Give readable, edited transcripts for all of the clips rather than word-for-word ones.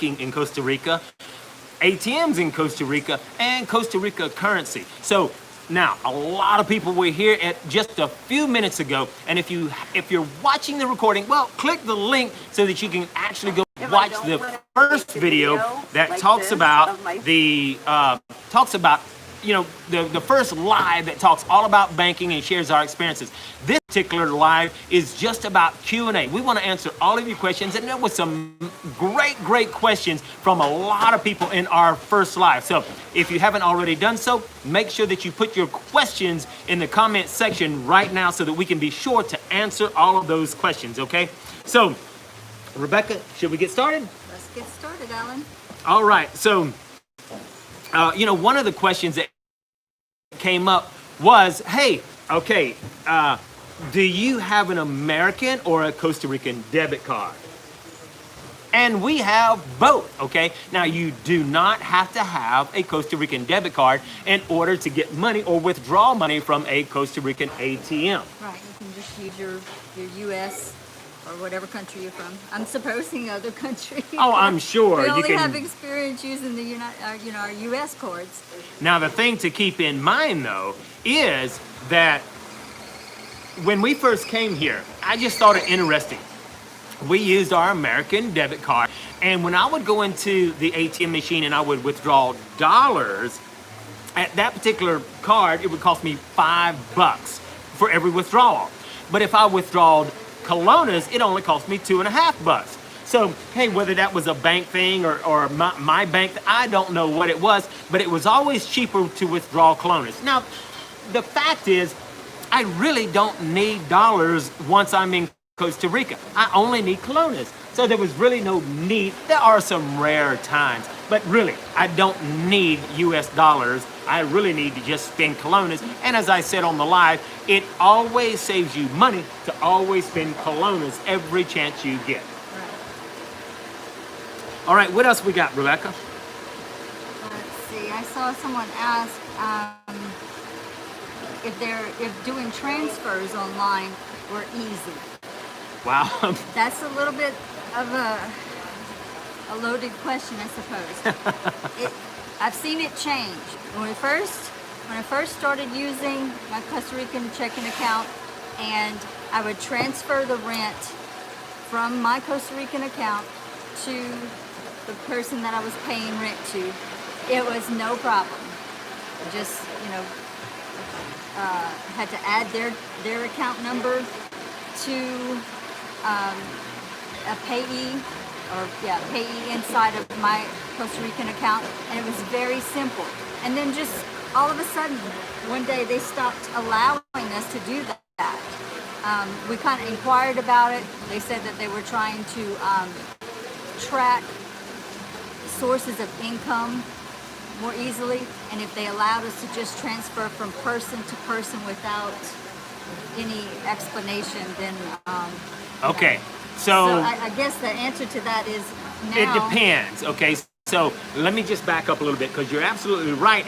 in Costa Rica, ATMs in Costa Rica, and Costa Rica currency. So now, a lot of people were here at just a few minutes ago, and if you're watching the recording, well, click the link so that you can actually go watch the first video that talks about the first live that talks all about banking and shares our experiences. This particular live is just about Q&A. We want to answer all of your questions, and there was some great questions from a lot of people in our first live. So if you haven't already done so, make sure that you put your questions in the comment section right now so that we can be sure to answer all of those questions, okay? So, Rebecca, should we get started? Let's get started, Alan. All right, so one of the questions that came up was, hey, okay, do you have an American or a Costa Rican debit card? And we have both, okay? Now, you do not have to have a Costa Rican debit card in order to get money or withdraw money from a Costa Rican ATM. Right, you can just use your U.S. or whatever country you're from. I'm supposing other countries. Oh, I'm sure. We only have experience using the our U.S. cards. Now, the thing to keep in mind, though, is that when we first came here, I just thought it interesting. We used our American debit card, and when I would go into the ATM machine and I would withdraw dollars, at that particular card, it would cost me $5 for every withdrawal. But if I withdrawed colones, it only cost me $2.50. So, hey, whether that was a bank thing or my bank, I don't know what it was, but it was always cheaper to withdraw colones. Now, the fact is, I really don't need dollars once I'm in Costa Rica. I only need colones. So there was really no need. There are some rare times, but really, I don't need US dollars. I really need to just spend colones. And as I said on the live, it always saves you money to always spend colones every chance you get. Right. All right, what else we got, Rebecca? Let's see. I saw someone ask if doing transfers online were easy. Wow. That's a little bit of a loaded question, I suppose. I've seen it change. When I first started using my Costa Rican checking account, and I would transfer the rent from my Costa Rican account to the person that I was paying rent to, it was no problem. Just, had to add their account number to a payee inside of my Costa Rican account, and it was very simple. And then just all of a sudden, one day they stopped allowing us to do that. We kind of inquired about it. They said that they were trying to track sources of income more easily, and if they allowed us to just transfer from person to person without any explanation, then okay. So I guess the answer to that is now. It depends, okay? So let me just back up a little bit, because you're absolutely right.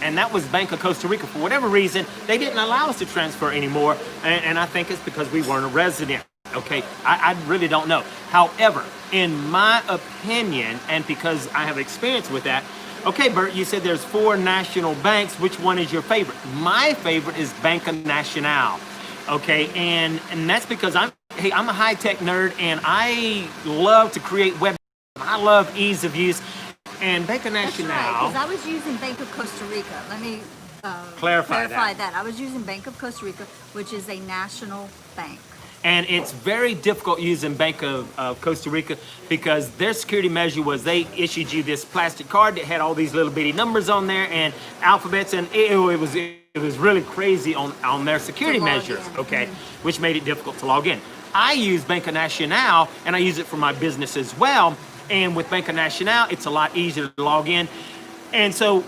And that was Bank of Costa Rica. For whatever reason, they didn't allow us to transfer anymore. And I think it's because we weren't a resident, okay? I really don't know. However, in my opinion, and because I have experience with that, okay, Bert, you said there's 4 national banks. Which one is your favorite? My favorite is Banco Nacional, okay? And that's because I'm a high-tech nerd, and I love to create web. I love ease of use. And Banco Nacional. That's right, because I was using Bank of Costa Rica. Let me clarify that. I was using Bank of Costa Rica, which is a national bank. And it's very difficult using Bank of Costa Rica, because their security measure was they issued you this plastic card that had all these little bitty numbers on there and alphabets, and it was really crazy on their security measures, okay, which made it difficult to log in. I use Banco Nacional, and I use it for my business as well. And with Banco Nacional, it's a lot easier to log in. And so...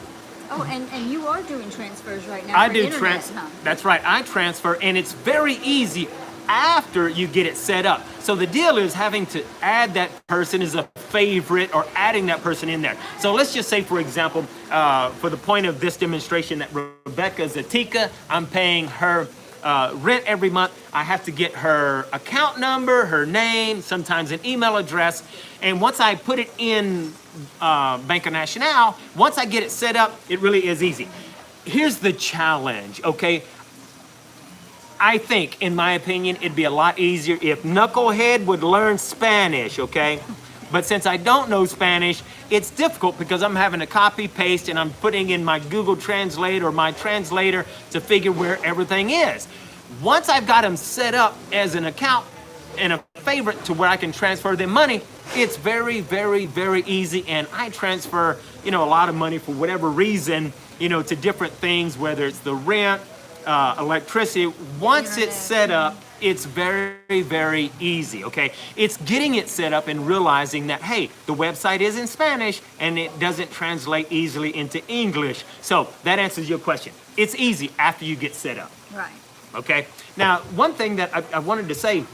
Oh, and you are doing transfers right now. I do transfer. That's right. I transfer, and it's very easy after you get it set up. So the deal is having to add that person as a favorite, or adding that person in there. So let's just say, for example, for the point of this demonstration, that Rebecca Zatika, I'm paying her rent every month, I have to get her account number, her name, sometimes an email address. And once I put it in Banco Nacional, once I get it set up, it really is easy. Here's the challenge, okay? I think, in my opinion, it'd be a lot easier if Knucklehead would learn Spanish, okay? But since I don't know Spanish, it's difficult because I'm having to copy paste and I'm putting in my Google Translate or my translator to figure where everything is. Once I've got them set up as an account and a favorite to where I can transfer them money, it's very, very, very easy. And I transfer, a lot of money for whatever reason, to different things, whether it's the rent, electricity. Once it's set up, it's very, very easy, okay? It's getting it set up and realizing that, hey, the website is in Spanish and it doesn't translate easily into English. So that answers your question. It's easy after you get set up. Right. Okay? Now, one thing that I wanted to say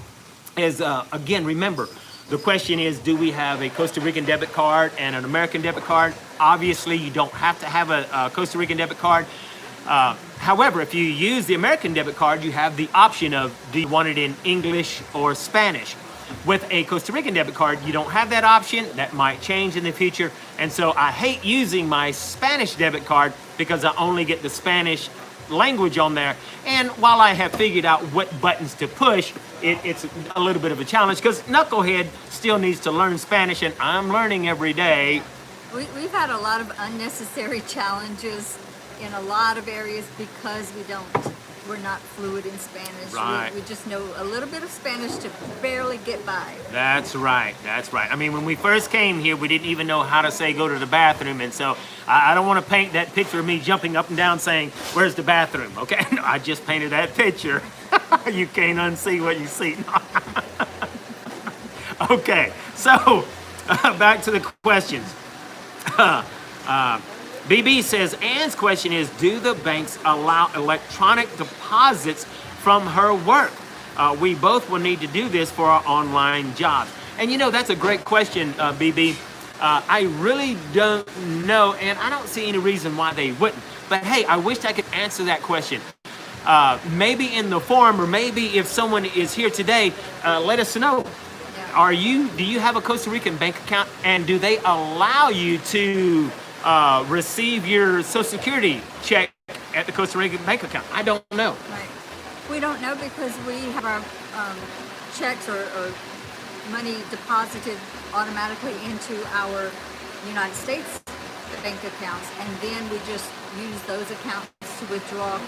is, again, remember, the question is, do we have a Costa Rican debit card and an American debit card? Obviously, you don't have to have a Costa Rican debit card. However, if you use the American debit card, you have the option of, do you want it in English or Spanish? With a Costa Rican debit card, you don't have that option. That might change in the future. And so I hate using my Spanish debit card because I only get the Spanish language on there. And while I have figured out what buttons to push, it's a little bit of a challenge because Knucklehead still needs to learn Spanish, and I'm learning every day. We've had a lot of unnecessary challenges in a lot of areas because we're not fluid in Spanish. Right. We just know a little bit of Spanish to barely get by. That's right. I mean, when we first came here, we didn't even know how to say go to the bathroom. And so I don't want to paint that picture of me jumping up and down saying, where's the bathroom? Okay, no, I just painted that picture. You can't unsee what you see. Okay, so back to the questions. BB says, Ann's question is, do the banks allow electronic deposits from her work? We both will need to do this for our online jobs. And that's a great question, BB. I really don't know, and I don't see any reason why they wouldn't. But hey, I wish I could answer that question. Maybe in the forum, or maybe if someone is here today, let us know. Yeah. Do you have a Costa Rican bank account, and do they allow you to receive your Social Security check at the Costa Rican bank account? I don't know. Right. We don't know because we have our checks or money deposited automatically into our United States bank accounts, and then we just use those accounts to withdraw,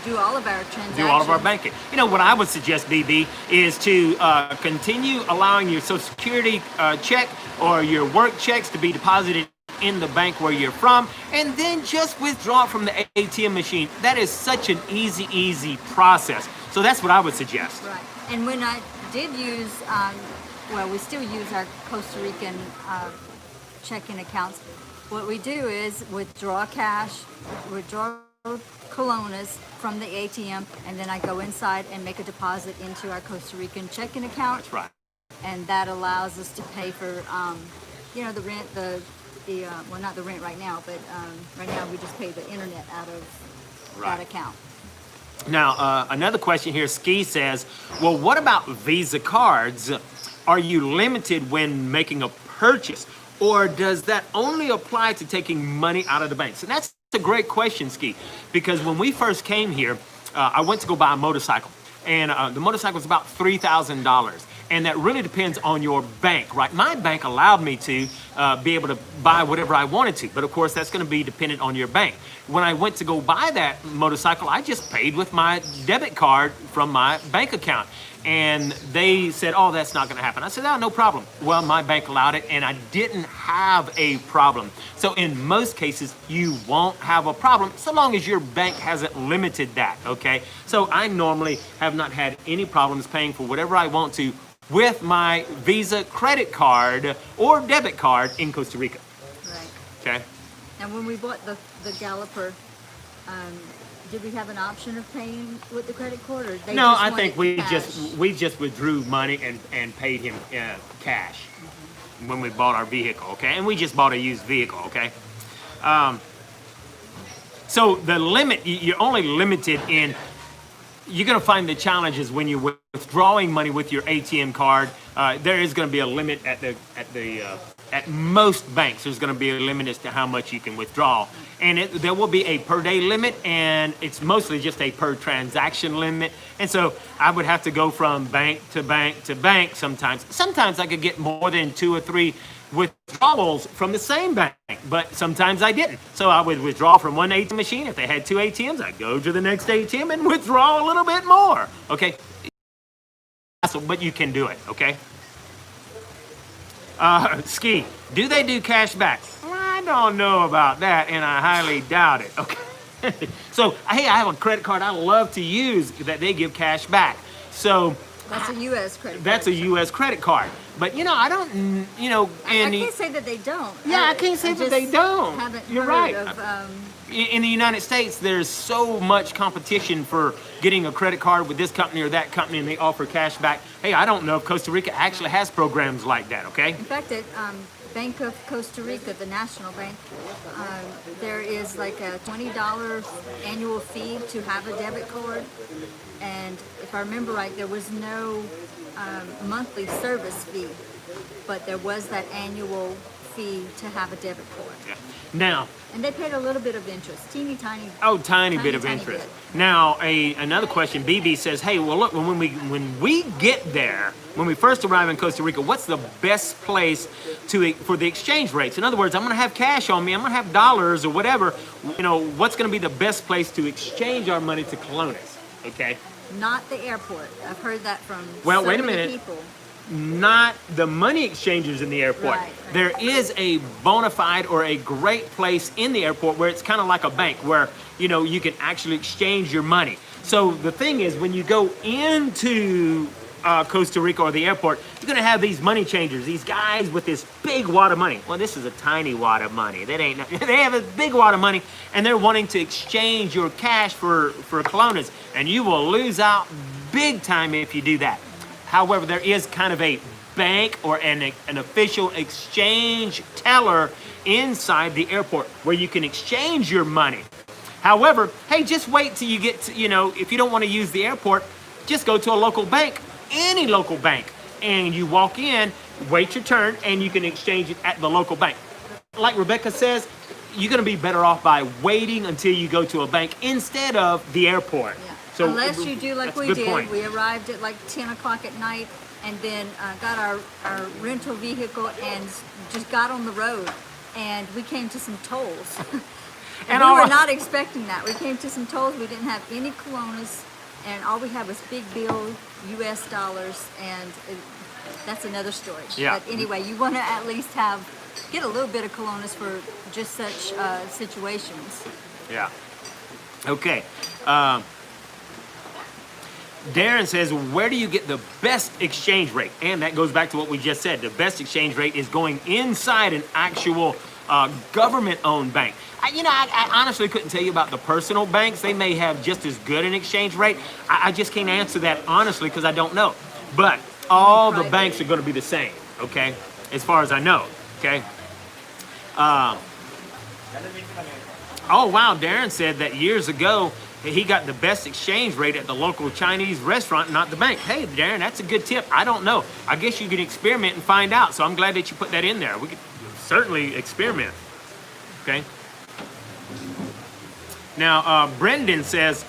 do all of our transactions. Do all of our banking. What I would suggest, BB, is to continue allowing your Social Security check or your work checks to be deposited in the bank where you're from, and then just withdraw from the ATM machine. That is such an easy process. So that's what I would suggest. Right. And when I did use, we still use our Costa Rican checking accounts. What we do is withdraw cash, withdraw colones from the ATM, and then I go inside and make a deposit into our Costa Rican checking account. That's right. And that allows us to pay for, the rent, well, not the rent right now, but right now we just pay the internet out of that account. Now, another question here, Ski says, well, what about Visa cards? Are you limited when making a purchase? Or does that only apply to taking money out of the banks? And that's a great question, Ski, because when we first came here, I went to go buy a motorcycle. And the motorcycle was about $3,000. And that really depends on your bank, right? My bank allowed me to be able to buy whatever I wanted to. But of course, that's going to be dependent on your bank. When I went to go buy that motorcycle, I just paid with my debit card from my bank account. And they said, oh, that's not going to happen. I said, oh, no problem. Well, my bank allowed it, and I didn't have a problem. So in most cases, you won't have a problem so long as your bank hasn't limited that, okay? So I normally have not had any problems paying for whatever I want to with my Visa credit card or debit card in Costa Rica. Right. Okay? And when we bought the Galloper, did we have an option of paying with the credit card, or they No, just I wanted think we cash? just withdrew money and paid him cash when we bought our vehicle, okay? And we just bought a used vehicle, okay? So the limit, you're only limited in you're going to find the challenges when you're withdrawing money with your ATM card. There is going to be a limit at most banks. There's going to be a limit as to how much you can withdraw, and there will be a per day limit, and it's mostly just a per transaction limit. And so I would have to go from bank to bank to bank sometimes. Sometimes I could get more than 2 or 3 withdrawals from the same bank, but sometimes I didn't. So I would withdraw from one ATM machine. If they had 2 ATMs, I'd go to the next ATM and withdraw a little bit more. Okay, but you can do it. Okay. Ski, do they do cash back? I don't know about that, and I highly doubt it. Okay. So hey, I have a credit card I love to use that they give cash back. So That's a U.S. credit card. that's a U.S. credit card. But I don't, I can't say that they don't. Yeah, I can't say that they don't. Haven't You're heard right. Of, In the United States, there's so much competition for getting a credit card with this company or that company, and they offer cash back. Hey, I don't know if Costa Rica actually has programs like that, okay? in fact, at Bank of Costa Rica, the national bank, there is like a $20 annual fee to have a debit card. And if I remember right, there was no monthly service fee, but there was that annual fee to have a debit card. Yeah. Now, And they paid a little bit of interest, teeny tiny. tiny bit of tiny interest. bit. Now, another question. BB says, "Hey, well, look, when we get there, when we first arrive in Costa Rica, what's the best place for the exchange rates? In other words, I'm going to have cash on me. I'm going to have dollars or whatever. What's going to be the best place to exchange our money to colones? Okay, Not the airport. I've heard that from Well, so wait a many minute. people. not the money exchangers in the airport. Right. There is a bona fide or a great place in the airport where it's kind of like a bank where you can actually exchange your money. So the thing is, when you go into Costa Rica or the airport, you're gonna have these money changers, these guys with this big wad of money. Well, this is a tiny wad of money. That ain't. They have a big wad of money, and they're wanting to exchange your cash for colones, and you will lose out big time if you do that. However, there is kind of a bank or an official exchange teller inside the airport where you can exchange your money. However, hey, just wait till you get to, if you don't want to use the airport, just go to a local bank, any local bank, and you walk in, wait your turn, and you can exchange it at the local bank. Like Rebecca says, you're going to be better off by waiting until you go to a bank instead of the airport. Yeah. So Unless you do like that's a we good did. point. We arrived at like 10 o'clock at night and then got our rental vehicle and just got on the road. And we came to some tolls. and we were not expecting that. We came to some tolls. We didn't have any colones. And all we had was big bill US dollars. And that's another story. Yeah. But anyway, you want to at least get a little bit of colones for just such situations. Yeah. Okay. Darren says, where do you get the best exchange rate? And that goes back to what we just said. The best exchange rate is going inside an actual government-owned bank. I honestly couldn't tell you about the personal banks. They may have just as good an exchange rate. I just can't answer that honestly because I don't know. But all the banks are going to be the same, okay? As far as I know, okay? Oh, wow, Darren said that years ago, he got the best exchange rate at the local Chinese restaurant, not the bank. Hey, Darren, that's a good tip. I don't know. I guess you can experiment and find out. So I'm glad that you put that in there. We could certainly experiment. Okay. Now, Brendan says,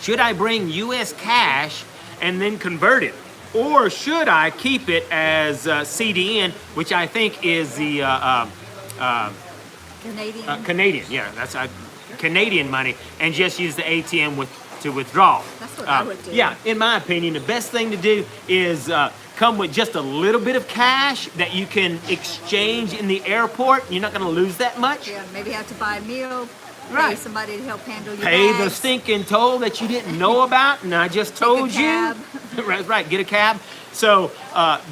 should I bring U.S. cash and then convert it? Or should I keep it as CDN, which I think is the Canadian. Yeah, that's Canadian money, and just use the ATM to withdraw. That's what I would do. Yeah, in my opinion, the best thing to do is come with just a little bit of cash that you can exchange in the airport. You're not going to lose that much. Yeah, maybe have to buy a meal, pay Right. somebody to help handle your Pay the bags. stinking toll that you didn't know about, and I just told cab. you. Right, get a cab. So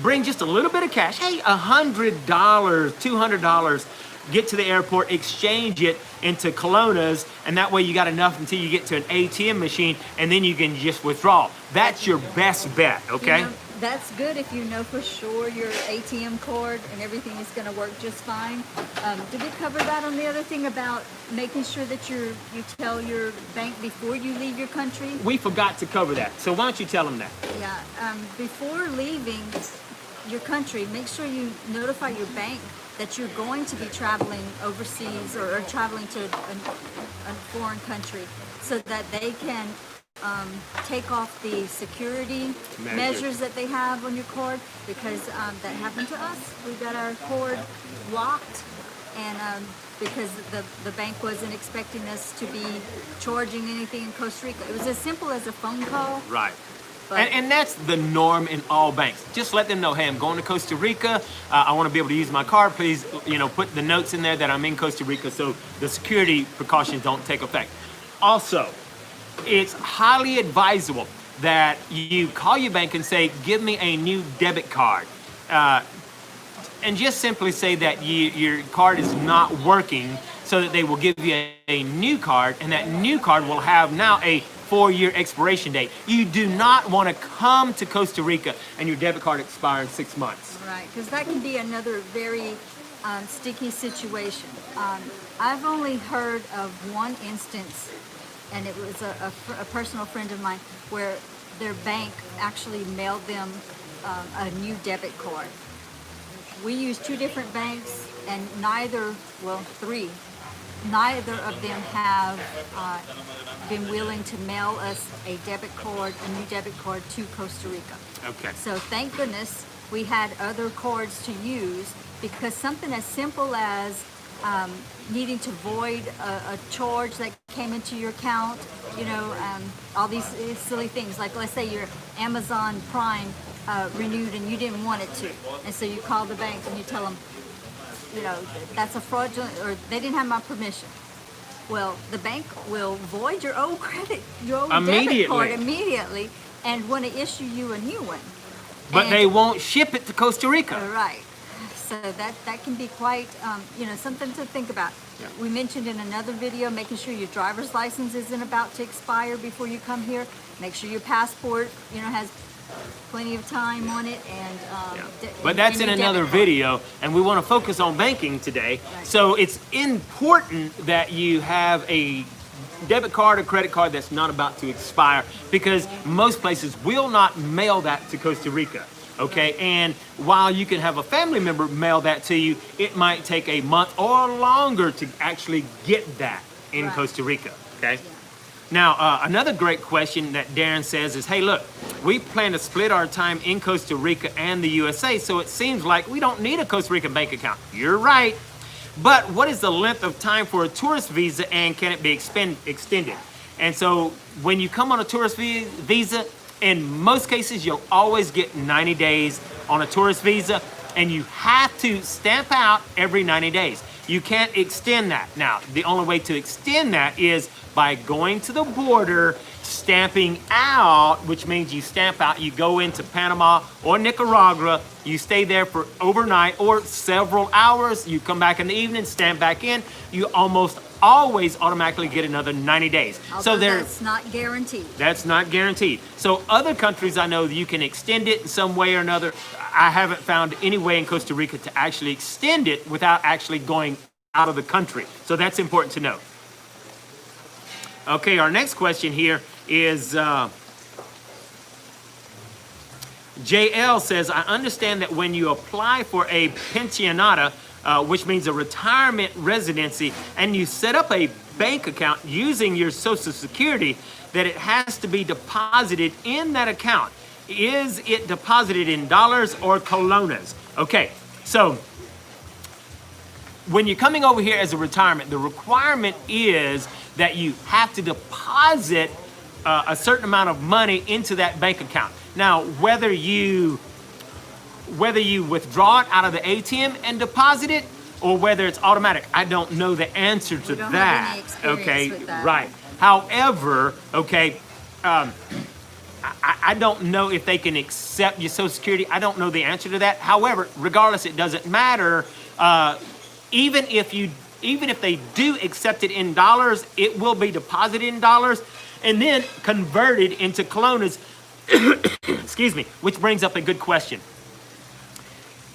bring just a little bit of cash. Hey, $100, $200. Get to the airport, exchange it into colones, and that way you got enough until you get to an ATM machine, and then you can just withdraw. That's your best bet, okay? That's good if you know for sure your ATM card and everything is going to work just fine. Did we cover that on the other thing about making sure that you tell your bank before you leave your country? We forgot to cover that. So why don't you tell them that? Yeah. Before leaving your country, make sure you notify your bank that you're going to be traveling overseas or traveling to a foreign country so that they can take off the security measures that they have on your card, because that happened to us. We got our card locked, and because the bank wasn't expecting us to be charging anything in Costa Rica. It was as simple as a phone call. Right. But And that's the norm in all banks. Just let them know, hey, I'm going to Costa Rica. I want to be able to use my card. Please, put the notes in there that I'm in Costa Rica so the security precautions don't take effect. Also, it's highly advisable that you call your bank and say, give me a new debit card. And just simply say that your card is not working so that they will give you a new card, and that new card will have now a 4-year expiration date. You do not want to come to Costa Rica and your debit card expire in 6 months. Right, because that can be another very sticky situation. I've only heard of one instance, and it was a personal friend of mine, where their bank actually mailed them a new debit card. We use 2 different banks, and three. Neither of them have been willing to mail us a new debit card to Costa Rica. Okay. So thank goodness we had other cards to use, because something as simple as needing to void a charge that came into your account, all these silly things, like let's say your Amazon Prime renewed and you didn't want it to, and so you call the bank and you tell them, that's a fraudulent, or they didn't have my permission. Well, the bank will void your old debit card immediately and want to issue you a new one. But they won't ship it to Costa Rica. Right. So that can be quite, something to think about. Yeah. We mentioned in another video, making sure your driver's license isn't about to expire before you come here. Make sure your passport, has plenty of time on it, and but that's in your another debit card. video, and we want to focus on banking today. Right. So it's important that you have a debit card or credit card that's not about to expire, because most places will not mail that to Costa Rica. Okay, and while you can have a family member mail that to you, it might take a month or longer to actually get that in Right. Costa Rica. Okay. Now, another great question that Darren says is, hey, look, we plan to split our time in Costa Rica and the USA, so it seems like we don't need a Costa Rican bank account. You're right. But what is the length of time for a tourist visa, and can it be extended? And so when you come on a tourist visa, in most cases, you'll always get 90 days on a tourist visa, and you have to stamp out every 90 days. You can't extend that. Now, the only way to extend that is by going to the border, stamping out, which means you stamp out, you go into Panama or Nicaragua, you stay there for overnight or several hours, you come back in the evening, stamp back in, you almost always automatically get another 90 days. Although that's not guaranteed. That's not guaranteed. So other countries, I know that you can extend it in some way or another. I haven't found any way in Costa Rica to actually extend it without actually going out of the country. So that's important to know. Okay, our next question here is JL says, I understand that when you apply for a pensionata, which means a retirement residency, and you set up a bank account using your Social Security, that it has to be deposited in that account. Is it deposited in dollars or colones? Okay, so when you're coming over here as a retirement, the requirement is that you have to deposit a certain amount of money into that bank account. Now, whether you withdraw it out of the ATM and deposit it, or whether it's automatic, I don't know the answer to don't that. have any experience Okay, with that. right. However, okay, I don't know if they can accept your Social Security. I don't know the answer to that. However, regardless, it doesn't matter. Even if they do accept it in dollars, it will be deposited in dollars and then converted into colones Excuse me, which brings up a good question.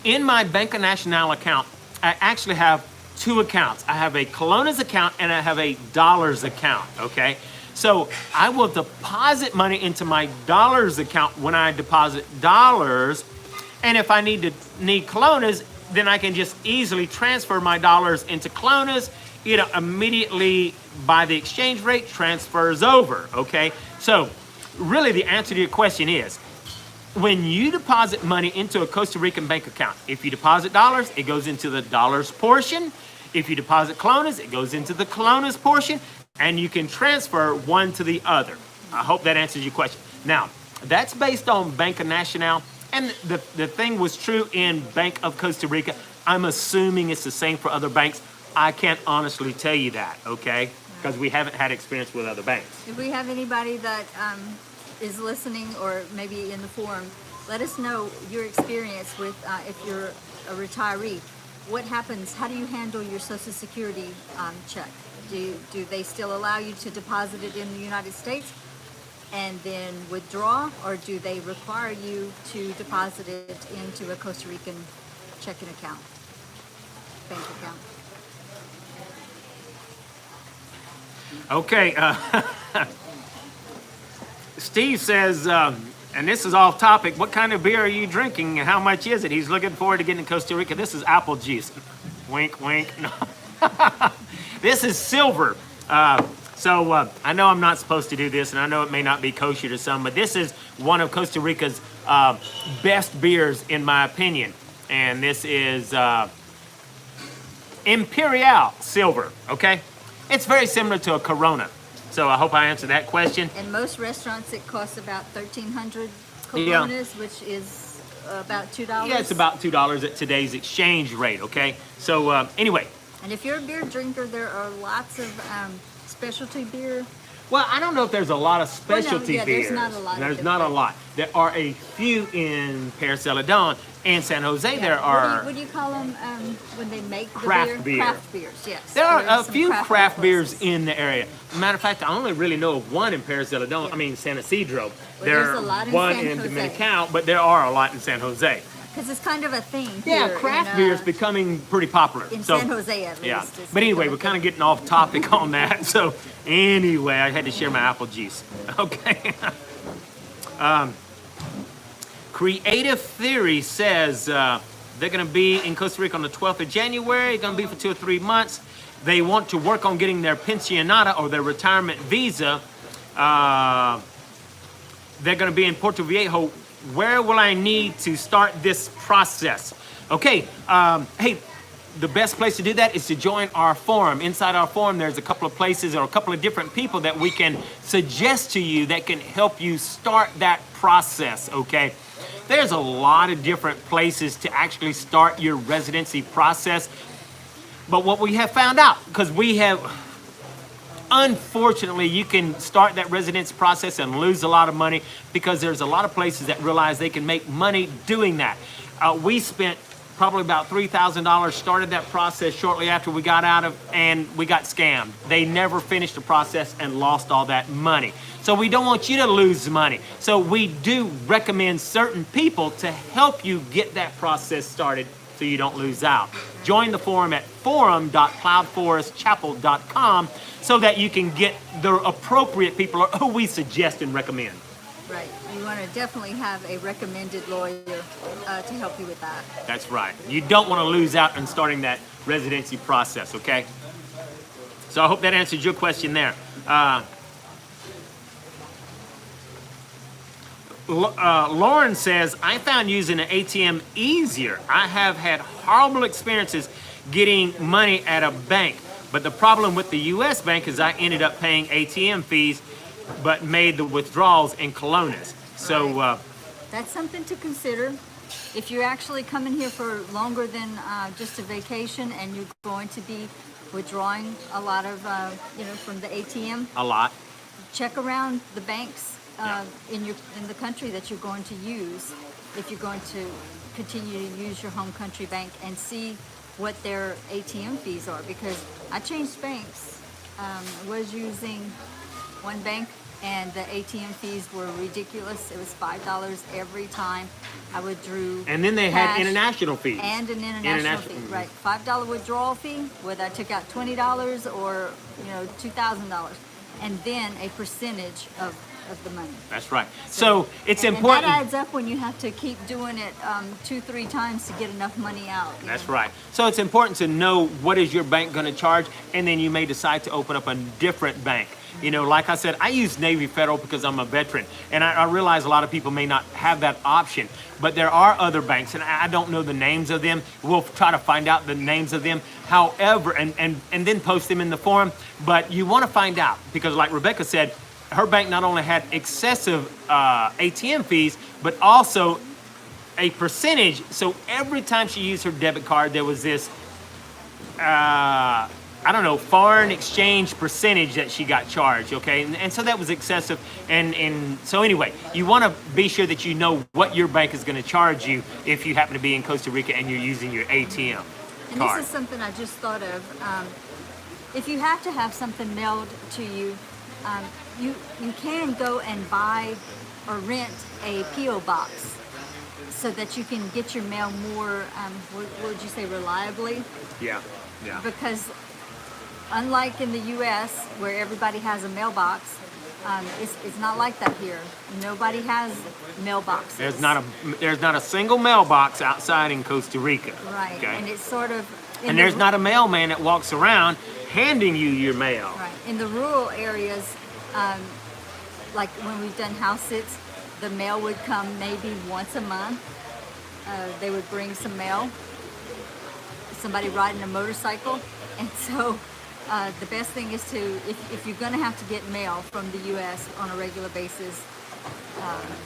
In my Banco Nacional account, I actually have two accounts. I have a colones account and I have a dollars account, okay? So I will deposit money into my dollars account when I deposit dollars, and if I need colones, then I can just easily transfer my dollars into colones. It immediately, by the exchange rate, transfers over, okay? So really the answer to your question is, when you deposit money into a Costa Rican bank account, if you deposit dollars, it goes into the dollars portion. If you deposit colones, it goes into the colones portion, and you can transfer one to the other. I hope that answers your question. Now, that's based on Banco Nacional, and the thing was true in Bank of Costa Rica. I'm assuming it's the same for other banks. I can't honestly tell you that, okay? Because we haven't had experience with other banks. If we have anybody that is listening or maybe in the forum, let us know your experience with if you're a retiree. What happens? How do you handle your Social Security check? Do they still allow you to deposit it in the United States and then withdraw, or do they require you to deposit it into a Costa Rican checking account, bank account? Okay, Steve says, and this is off topic, what kind of beer are you drinking and how much is it? He's looking forward to getting to Costa Rica. This is apple juice. Wink, wink. No. This is silver. So I know I'm not supposed to do this, and I know it may not be kosher to some, but this is one of Costa Rica's best beers, in my opinion. And this is Imperial Silver, okay? It's very similar to a Corona. So I hope I answered that question. In most restaurants, it costs about 1,300 colones, which is about $2. Yeah, it's about $2 at today's exchange rate, okay? So anyway. And if you're a beer drinker, there are lots of specialty beer. Well, I don't know if there's a lot of specialty beers. There's not a lot. There's not a lot. There are a few in Pere Celedon and San Jose. Yeah. There are. What do you call them when they make the craft beer? Craft beers, yes. There are a some few craft beers places. in the area. Matter of fact, I only really know of one in Pere Celedon. Yeah. I mean San Isidro. There's a lot in one San in Jose. Dominican, but there are a lot in San Jose. Because it's kind of a thing Yeah, here craft in, beer is becoming pretty popular. in So, San Jose at least. yeah, It's but anyway, becoming we're kind of getting off topic on that. So anyway, I had to share my apple juice. Okay. Creative Theory says they're going to be in Costa Rica on the 12th of January. It's going to be for 2 or 3 months. They want to work on getting their pensionata or their retirement visa. They're going to be in Puerto Viejo. Where will I need to start this process? Okay, hey, the best place to do that is to join our forum. Inside our forum, there's a couple of places or a couple of different people that we can suggest to you that can help you start that process, okay? There's a lot of different places to actually start your residency process. But what we have found out, because we have, unfortunately, you can start that residency process and lose a lot of money because there's a lot of places that realize they can make money doing that. We spent probably about $3,000, started that process shortly after we got out of, and we got scammed. They never finished the process and lost all that money. So we don't want you to lose money. So we do recommend certain people to help you get that process started so you don't lose out. Join the forum at forum.cloudforestchapel.com so that you can get the appropriate people who we suggest and recommend. Right. You want to definitely have a recommended lawyer to help you with that. That's right. You don't want to lose out in starting that residency process, okay? So I hope that answers your question there. Lauren says, I found using an ATM easier. I have had horrible experiences getting money at a bank. But the problem with the U.S. bank is I ended up paying ATM fees but made the withdrawals in colones. So that's something to consider. If you're actually coming here for longer than just a vacation and you're going to be withdrawing a lot of, from the ATM, a lot. check around the banks in the country that you're going to use. If you're going to continue to use your home country bank, and see what their ATM fees are, because I changed banks. I was using one bank and the ATM fees were ridiculous. It was $5 every time I withdrew. And then they cash had international fees. and an international fee, mhm. right? $5 withdrawal fee, whether I took out $20 or $2,000, and then a percentage of the money. That's right. So it's And important. that adds up when you have to keep doing it 2-3 times to get enough money out. That's right. So it's important to know what is your bank going to charge, and then you may decide to open up a different bank. Like I said, I use Navy Federal because I'm a veteran, and I realize a lot of people may not have that option. But there are other banks, and I don't know the names of them. We'll try to find out the names of them. However, and then post them in the forum. But you want to find out because, like Rebecca said, her bank not only had excessive ATM fees, but also a percentage. So every time she used her debit card, there was this, foreign exchange percentage that she got charged, okay? And so that was excessive. And so anyway, you want to be sure that you know what your bank is going to charge you if you happen to be in Costa Rica and you're using your ATM And card. this is something I just thought of. If you have to have something mailed to you, you can go and buy or rent a P.O. box so that you can get your mail more, what would you say, reliably? Yeah. Because unlike in the U.S. where everybody has a mailbox, it's not like that here. Nobody has mailboxes. There's not a single mailbox outside in Costa Rica. Right, Okay? and it's sort of... And there's not a mailman that walks around handing you your mail. Right. In the rural areas, like when we've done house sits, the mail would come maybe once a month. They would bring some mail, somebody riding a motorcycle. And so the best thing is to, if you're going to have to get mail from the U.S. on a regular basis,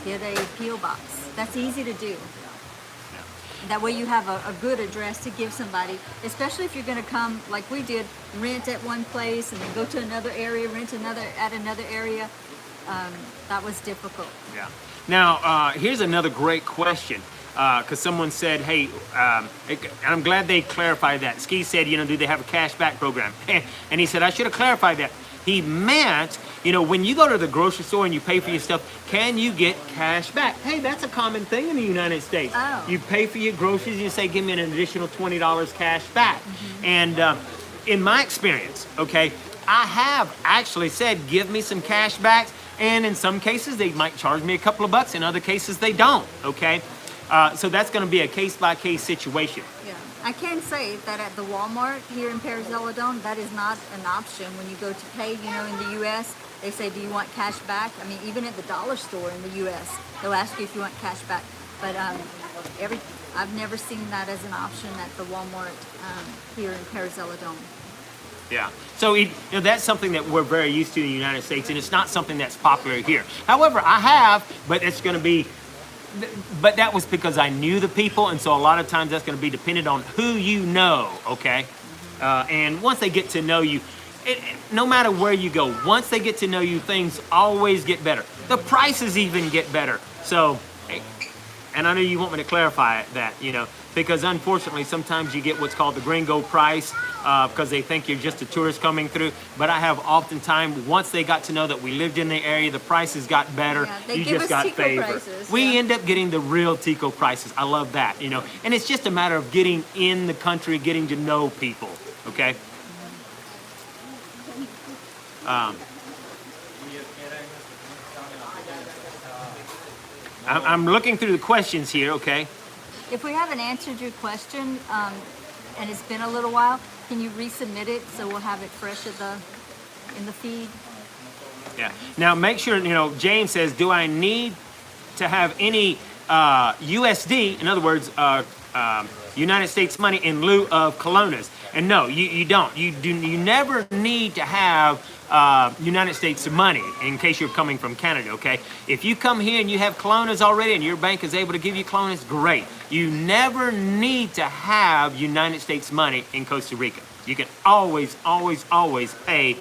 get a P.O. box. That's easy to do. That way you have a good address to give somebody, especially if you're going to come, like we did, rent at one place and then go to another area, rent at another area. That was difficult. Yeah. Now, here's another great question. Because someone said, hey, and I'm glad they clarified that. Ski said, do they have a cash back program? And he said, I should have clarified that. He meant, when you go to the grocery store and you pay for your stuff, can you get cash back? Hey, that's a common thing in the United States. Oh. You pay for your groceries and you say, give me an additional $20 cash back. Mm-hmm. And in my experience, okay, I have actually said, give me some cash backs. And in some cases, they might charge me a couple of bucks. In other cases, they don't, okay? So that's going to be a case-by-case situation. Yeah, I can say that at the Walmart here in Paris Zeledon, that is not an option when you go to pay. In the U.S., they say, do you want cash back? I mean, even at the dollar store in the U.S., they'll ask you if you want cash back. But I've never seen that as an option at the Walmart here in Paris Zeledon. Yeah. So that's something that we're very used to in the United States, and it's not something that's popular here. However, I have, but it's going to be. But that was because I knew the people, and so a lot of times that's going to be dependent on who you know, okay? And once they get to know you, no matter where you go, once they get to know you, things always get better. The prices even get better. So, and I know you want me to clarify that, because unfortunately sometimes you get what's called the gringo price because they think you're just a tourist coming through. But I have oftentimes, once they got to know that we lived in the area, the prices got better. Yeah, they you give just us got Tico favored. prices, We yeah. end up getting the real Tico prices. I love that, And it's just a matter of getting in the country, getting to know people, okay? I'm looking through the questions here, okay? If we haven't answered your question, and it's been a little while, can you resubmit it so we'll have it fresh in the feed? Yeah. Now make sure, James says, do I need to have any USD, in other words, United States money in lieu of colones? And no, you don't. You never need to have United States money in case you're coming from Canada, okay? If you come here and you have colones already and your bank is able to give you colones, great. You never need to have United States money in Costa Rica. You can always, always, always pay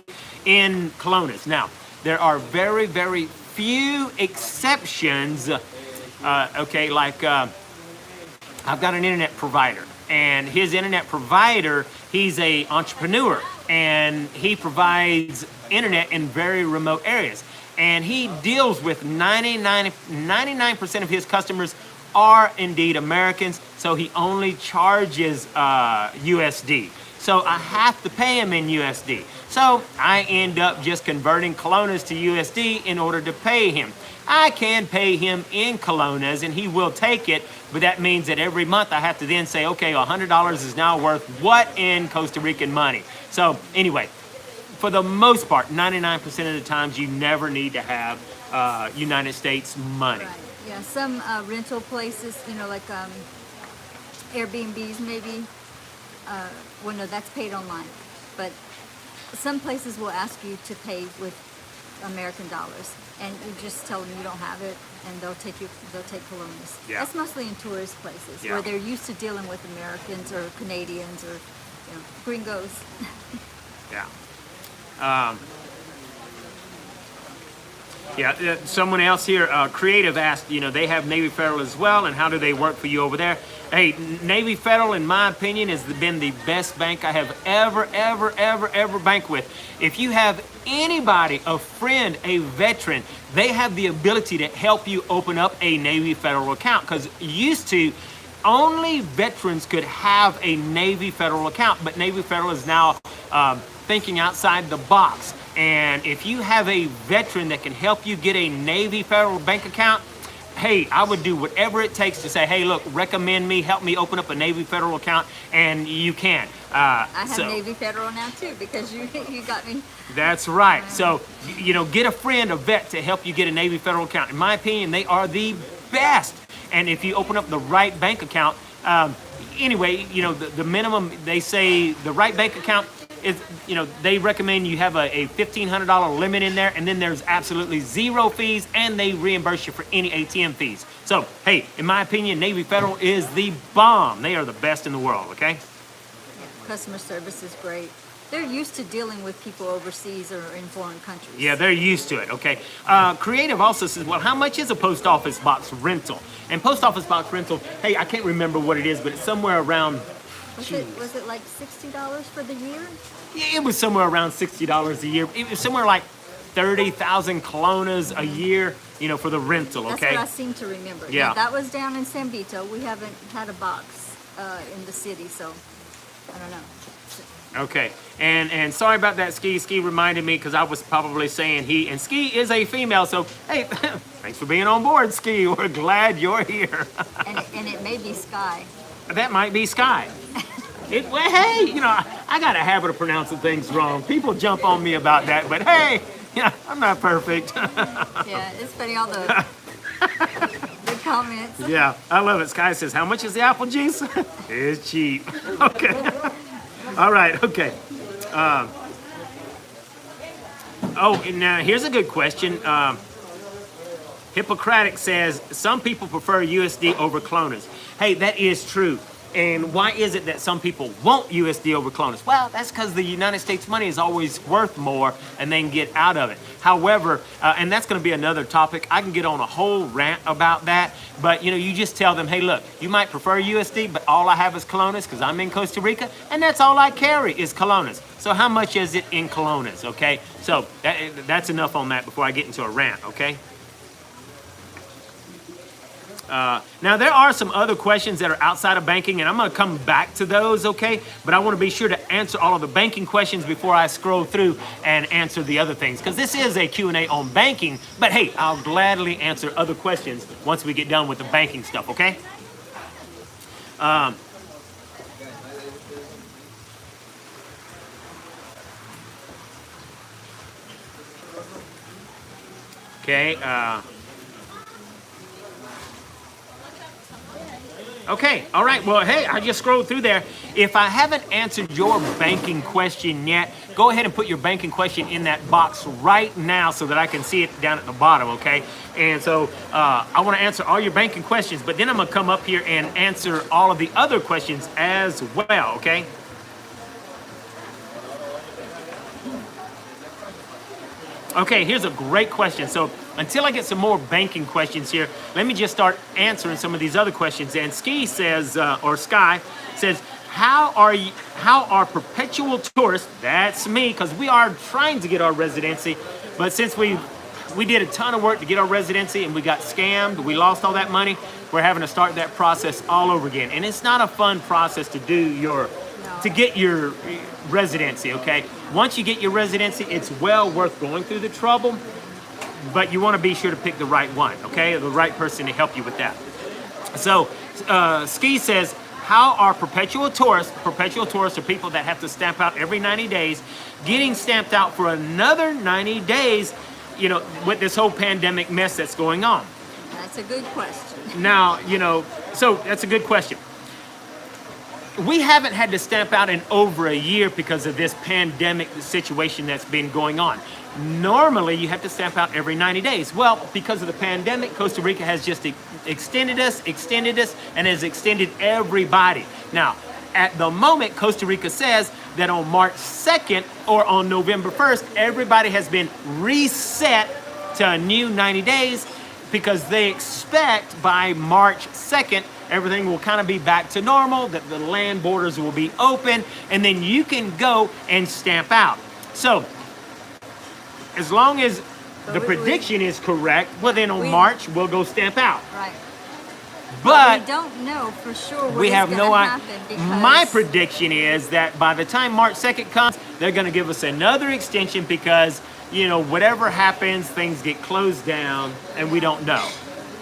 in colones. Now, there are very, very few exceptions, okay, like I've got an internet provider, and his internet provider, he's an entrepreneur, and he provides internet in very remote areas. and he deals with 99% of his customers are indeed Americans, so he only charges USD. So I have to pay him in USD. So I end up just converting colones to USD in order to pay him. I can pay him in colones and he will take it, but that means that every month I have to then say, okay, $100 is now worth what in Costa Rican money? So anyway, for the most part, 99% of the times you never need to have United States money. Right. Yeah, some rental places, like Airbnbs maybe. Well, no, that's paid online. But some places will ask you to pay with American dollars, and you just tell them you don't have it, and they'll take colones. Yeah. That's mostly in tourist places Yeah. where they're used to dealing with Americans or Canadians or gringos. Yeah. Someone else here, Creative asked, they have Navy Federal as well, and how do they work for you over there? Hey, Navy Federal, in my opinion, has been the best bank I have ever banked with. If you have anybody, a friend, a veteran, they have the ability to help you open up a Navy Federal account, because used to, only veterans could have a Navy Federal account, but Navy Federal is now thinking outside the box. And if you have a veteran that can help you get a Navy Federal bank account, hey, I would do whatever it takes to say, hey, look, recommend me, help me open up a Navy Federal account, and you can. I have Navy Federal now too, because you got me. That's right. So, get a friend, a vet, to help you get a Navy Federal account. In my opinion, they are the best. And if you open up the right bank account, anyway, the minimum, they say the right bank account is, they recommend you have a $1,500 limit in there, and then there's absolutely zero fees, and they reimburse you for any ATM fees. So, hey, in my opinion, Navy Federal is the bomb. They are the best in the world, okay? Yeah, customer service is great. They're used to dealing with people overseas or in foreign countries. Yeah, they're used to it, okay? Creative also says, well, how much is a post office box rental? And post office box rental, hey, I can't remember what it is, but it's somewhere around... Was it like $60 for the year? Yeah, it was somewhere around $60 a year. It was somewhere like 30,000 colones a year, for the rental, okay? That's what I seem to remember. Yeah. That was down in San Vito. We haven't had a box in the city, so I don't know. Okay, and sorry about that, Ski. Ski reminded me, because I was probably saying he, and Ski is a female, so hey, thanks for being on board, Ski. We're glad you're here. and it may be Sky. That might be Sky. Hey, I got a habit of pronouncing things wrong. People jump on me about that, but hey, I'm not perfect. Yeah, it's funny, all the comments. Yeah, I love it. Sky says, how much is the apple juice? It's cheap. Okay. All right, okay. And now here's a good question. Hippocratic says, some people prefer USD over clones. Hey, that is true. And why is it that some people want USD over clones? Well, that's because the United States money is always worth more and they can get out of it. However, and that's going to be another topic. I can get on a whole rant about that. But, you just tell them, hey, look, you might prefer USD, but all I have is colones because I'm in Costa Rica, and that's all I carry is colones. So how much is it in colones, okay? So that's enough on that before I get into a rant, okay? Now, there are some other questions that are outside of banking, and I'm going to come back to those, okay? But I want to be sure to answer all of the banking questions before I scroll through and answer the other things, because this is a Q&A on banking, but hey, I'll gladly answer other questions once we get done with the banking stuff, okay? Okay, all right, well, hey, I just scrolled through there. If I haven't answered your banking question yet, go ahead and put your banking question in that box right now so that I can see it down at the bottom, okay? And so I want to answer all your banking questions, but then I'm going to come up here and answer all of the other questions as well, okay? Okay, here's a great question. So until I get some more banking questions here, let me just start answering some of these other questions. And Ski says, or Sky says, how are perpetual tourists, that's me, because we are trying to get our residency, but since we we did a ton of work to get our residency and we got scammed. We lost all that money. We're having to start that process all over again. And it's not a fun process to get your residency, okay? Once you get your residency, it's well worth going through the trouble, but you want to be sure to pick the right one, okay? The right person to help you with that. So Ski says, how are perpetual tourists are people that have to stamp out every 90 days, getting stamped out for another 90 days, you know, with this whole pandemic mess that's going on? That's a good question. Now, you know, so that's a good question. We haven't had to stamp out in over a year because of this pandemic situation that's been going on. Normally, you have to stamp out every 90 days. Well, because of the pandemic, Costa Rica has just extended us, and has extended everybody. Now, at the moment, Costa Rica says that on March 2nd or on November 1st, everybody has been reset to a new 90 days because they expect by March 2nd, everything will kind of be back to normal, that the land borders will be open, and then you can go and stamp out. So, as long as the prediction is correct, well then on March, we'll go stamp out. Right. But we don't know for sure we have no idea. Because My prediction is that by the time March 2nd comes, they're going to give us another extension because, you know, whatever happens, things get closed down, and we don't know.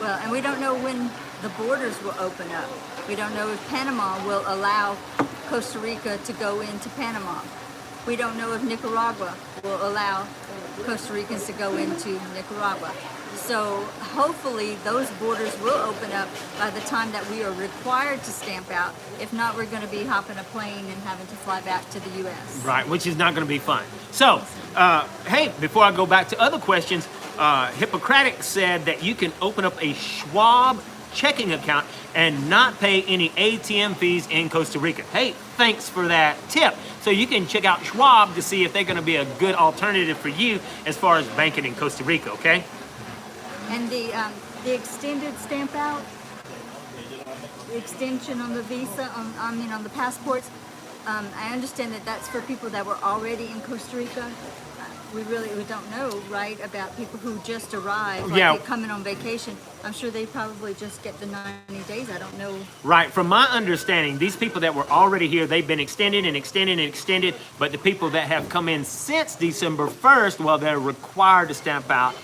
Well, and we don't know when the borders will open up. We don't know if Panama will allow Costa Rica to go into Panama. We don't know if Nicaragua will allow Costa Ricans to go into Nicaragua. So hopefully those borders will open up by the time that we are required to stamp out. If not, we're going to be hopping a plane and having to fly back to the U.S. Right, which is not going to be fun. So, hey, before I go back to other questions, Hippocratic said that you can open up a Schwab checking account and not pay any ATM fees in Costa Rica. Hey, thanks for that tip. So you can check out Schwab to see if they're going to be a good alternative for you as far as banking in Costa Rica, okay? And the extended stamp out, the extension on the visa, on the passports, I understand that that's for people that were already in Costa Rica. We don't know, right, about people who just arrived, like they're coming on vacation. I'm sure they probably just get the 90 days. I don't know. Right. From my understanding, these people that were already here, they've been extended and extended and extended. But the people that have come in since December 1st, well, they're required to stamp out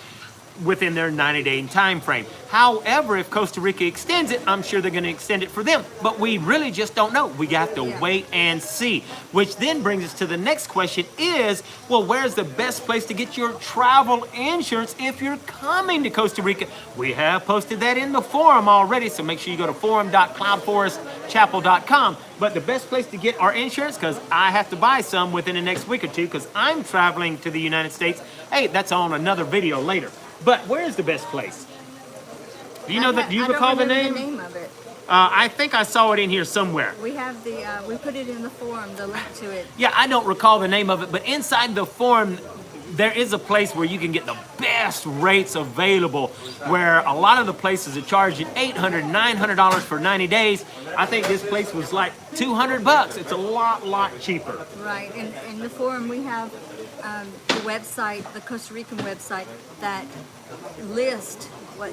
within their 90-day time frame. However, if Costa Rica extends it, I'm sure they're going to extend it for them. But we really just don't know. We have to wait and see. Which then brings us to the next question is, well, where's the best place to get your travel insurance if you're coming to Costa Rica? We have posted that in the forum already, so make sure you go to forum.cloudforestchapel.com. But the best place to get our insurance, because I have to buy some within the next week or two because I'm traveling to the United States. Hey, that's on another video later. But where is the best place? Do you know that? Do you recall the name? The name of it. I think I saw it in here somewhere. We have we put it in the forum, the link to it. Yeah, I don't recall the name of it, but inside the forum, there is a place where you can get the best rates available, where a lot of the places are charging $800, $900 for 90 days. I think this place was like $200. It's a lot cheaper. Right. In the forum, we have the website, the Costa Rican website, that list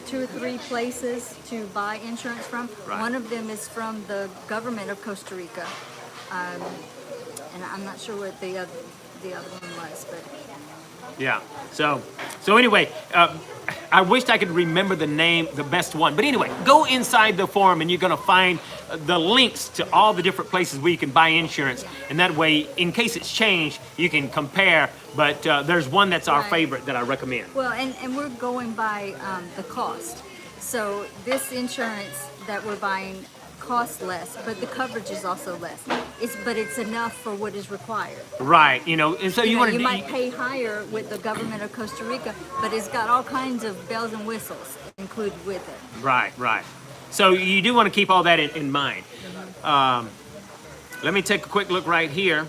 2 or 3 places to buy insurance from. Right. One of them is from the government of Costa Rica, and I'm not sure what the other one was, but yeah. So anyway, I wished I could remember the name, the best one. But anyway, go inside the forum and you're going to find the links to all the different places where you can buy insurance. And that way, in case it's changed, you can compare. But there's one that's our favorite that I recommend. Well, and we're going by the cost. So this insurance that we're buying costs less, but the coverage is also less. But it's enough for what is required. Right, and so you want to. You might pay higher with the government of Costa Rica, but it's got all kinds of bells and whistles included with it. Right. So you do want to keep all that in mind. Let me take a quick look right here.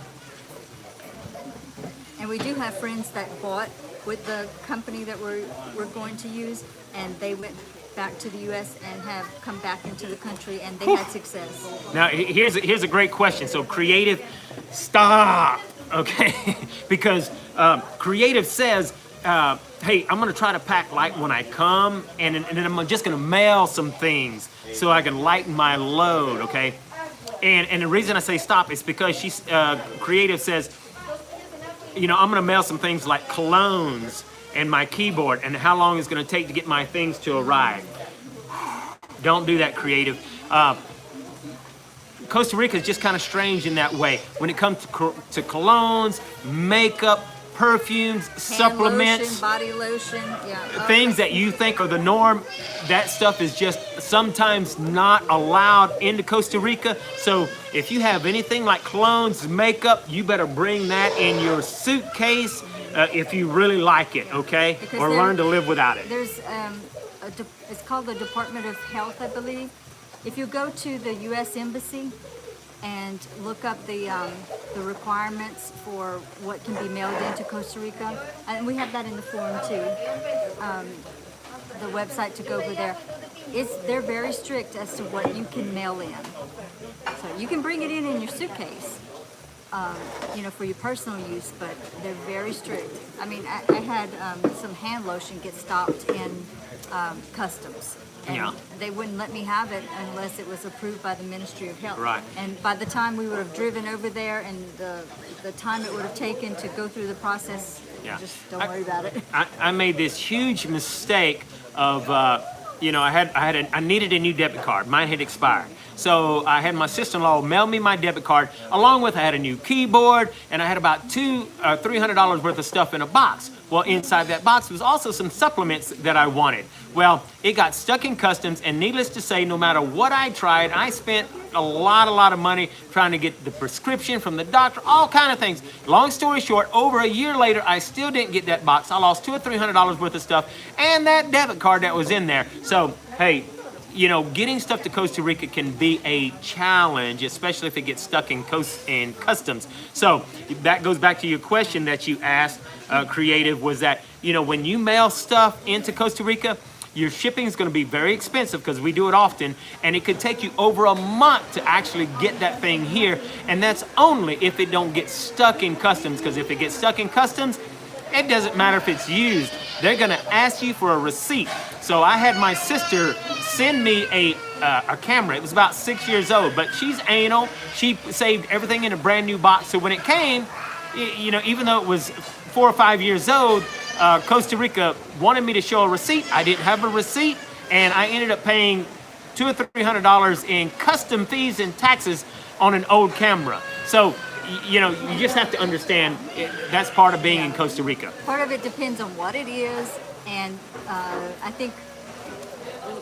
And we do have friends that bought with the company that we're going to use, and they went back to the U.S. and have come back into the country, and they had success. Now, here's a great question. So, Creative, stop, okay? Because Creative says hey, I'm gonna try to pack light when I come, and then I'm just gonna mail some things so I can lighten my load, okay? And the reason I say stop is because she's creative says, you know, I'm gonna mail some things like colognes and my keyboard, and how long it's gonna take to get my things to arrive. Don't do that, creative. Costa Rica is just kind of strange in that way. When it comes to colognes, makeup, perfumes, supplements, body lotion, things that you think are the norm, that stuff is just sometimes not allowed into Costa Rica. So if you have anything like colognes, makeup, you better bring that in your suitcase if you really like it, okay? Because or learn to live without it. There's it's called the Department of Health, I believe. If you go to the U.S. Embassy and look up the requirements for what can be mailed into Costa Rica, and we have that in the form too, the website to go over there, they're very strict as to what you can mail in. So you can bring it in your suitcase, you know, for your personal use, but they're very strict. I mean, I had some hand lotion get stopped in customs. And Yeah. they wouldn't let me have it unless it was approved by the Ministry of Health. Right. And by the time we would have driven over there and the time it would have taken to go through the process, Yeah. just don't worry about it. I made this huge mistake of, you know, I needed a new debit card. Mine had expired. So I had my sister-in-law mail me my debit card, along with I had a new keyboard, and I had about $300 worth of stuff in a box. Well, inside that box was also some supplements that I wanted. Well, it got stuck in customs, and needless to say, no matter what I tried, I spent a lot of money trying to get the prescription from the doctor, all kind of things. Long story short, over a year later, I still didn't get that box. I lost $200 or $300 worth of stuff, and that debit card that was in there. So, hey, you know, getting stuff to Costa Rica can be a challenge, especially if it gets stuck in customs. So that goes back to your question that you asked, Creative, was that, you know, when you mail stuff into Costa Rica, your shipping is going to be very expensive because we do it often, and it could take you over a month to actually get that thing here, and that's only if it don't get stuck in customs, because if it gets stuck in customs, it doesn't matter if it's used. They're gonna ask you for a receipt. So I had my sister send me a camera. It was about 6 years old, but she's anal. She saved everything in a brand new box. So when it came, you know, even though it was 4 or 5 years old, Costa Rica wanted me to show a receipt. I didn't have a receipt, and I ended up paying $200 or $300 in custom fees and taxes on an old camera. So, you know, you just have to understand that's part of being in Costa Rica. Part of it depends on what it is, and I think,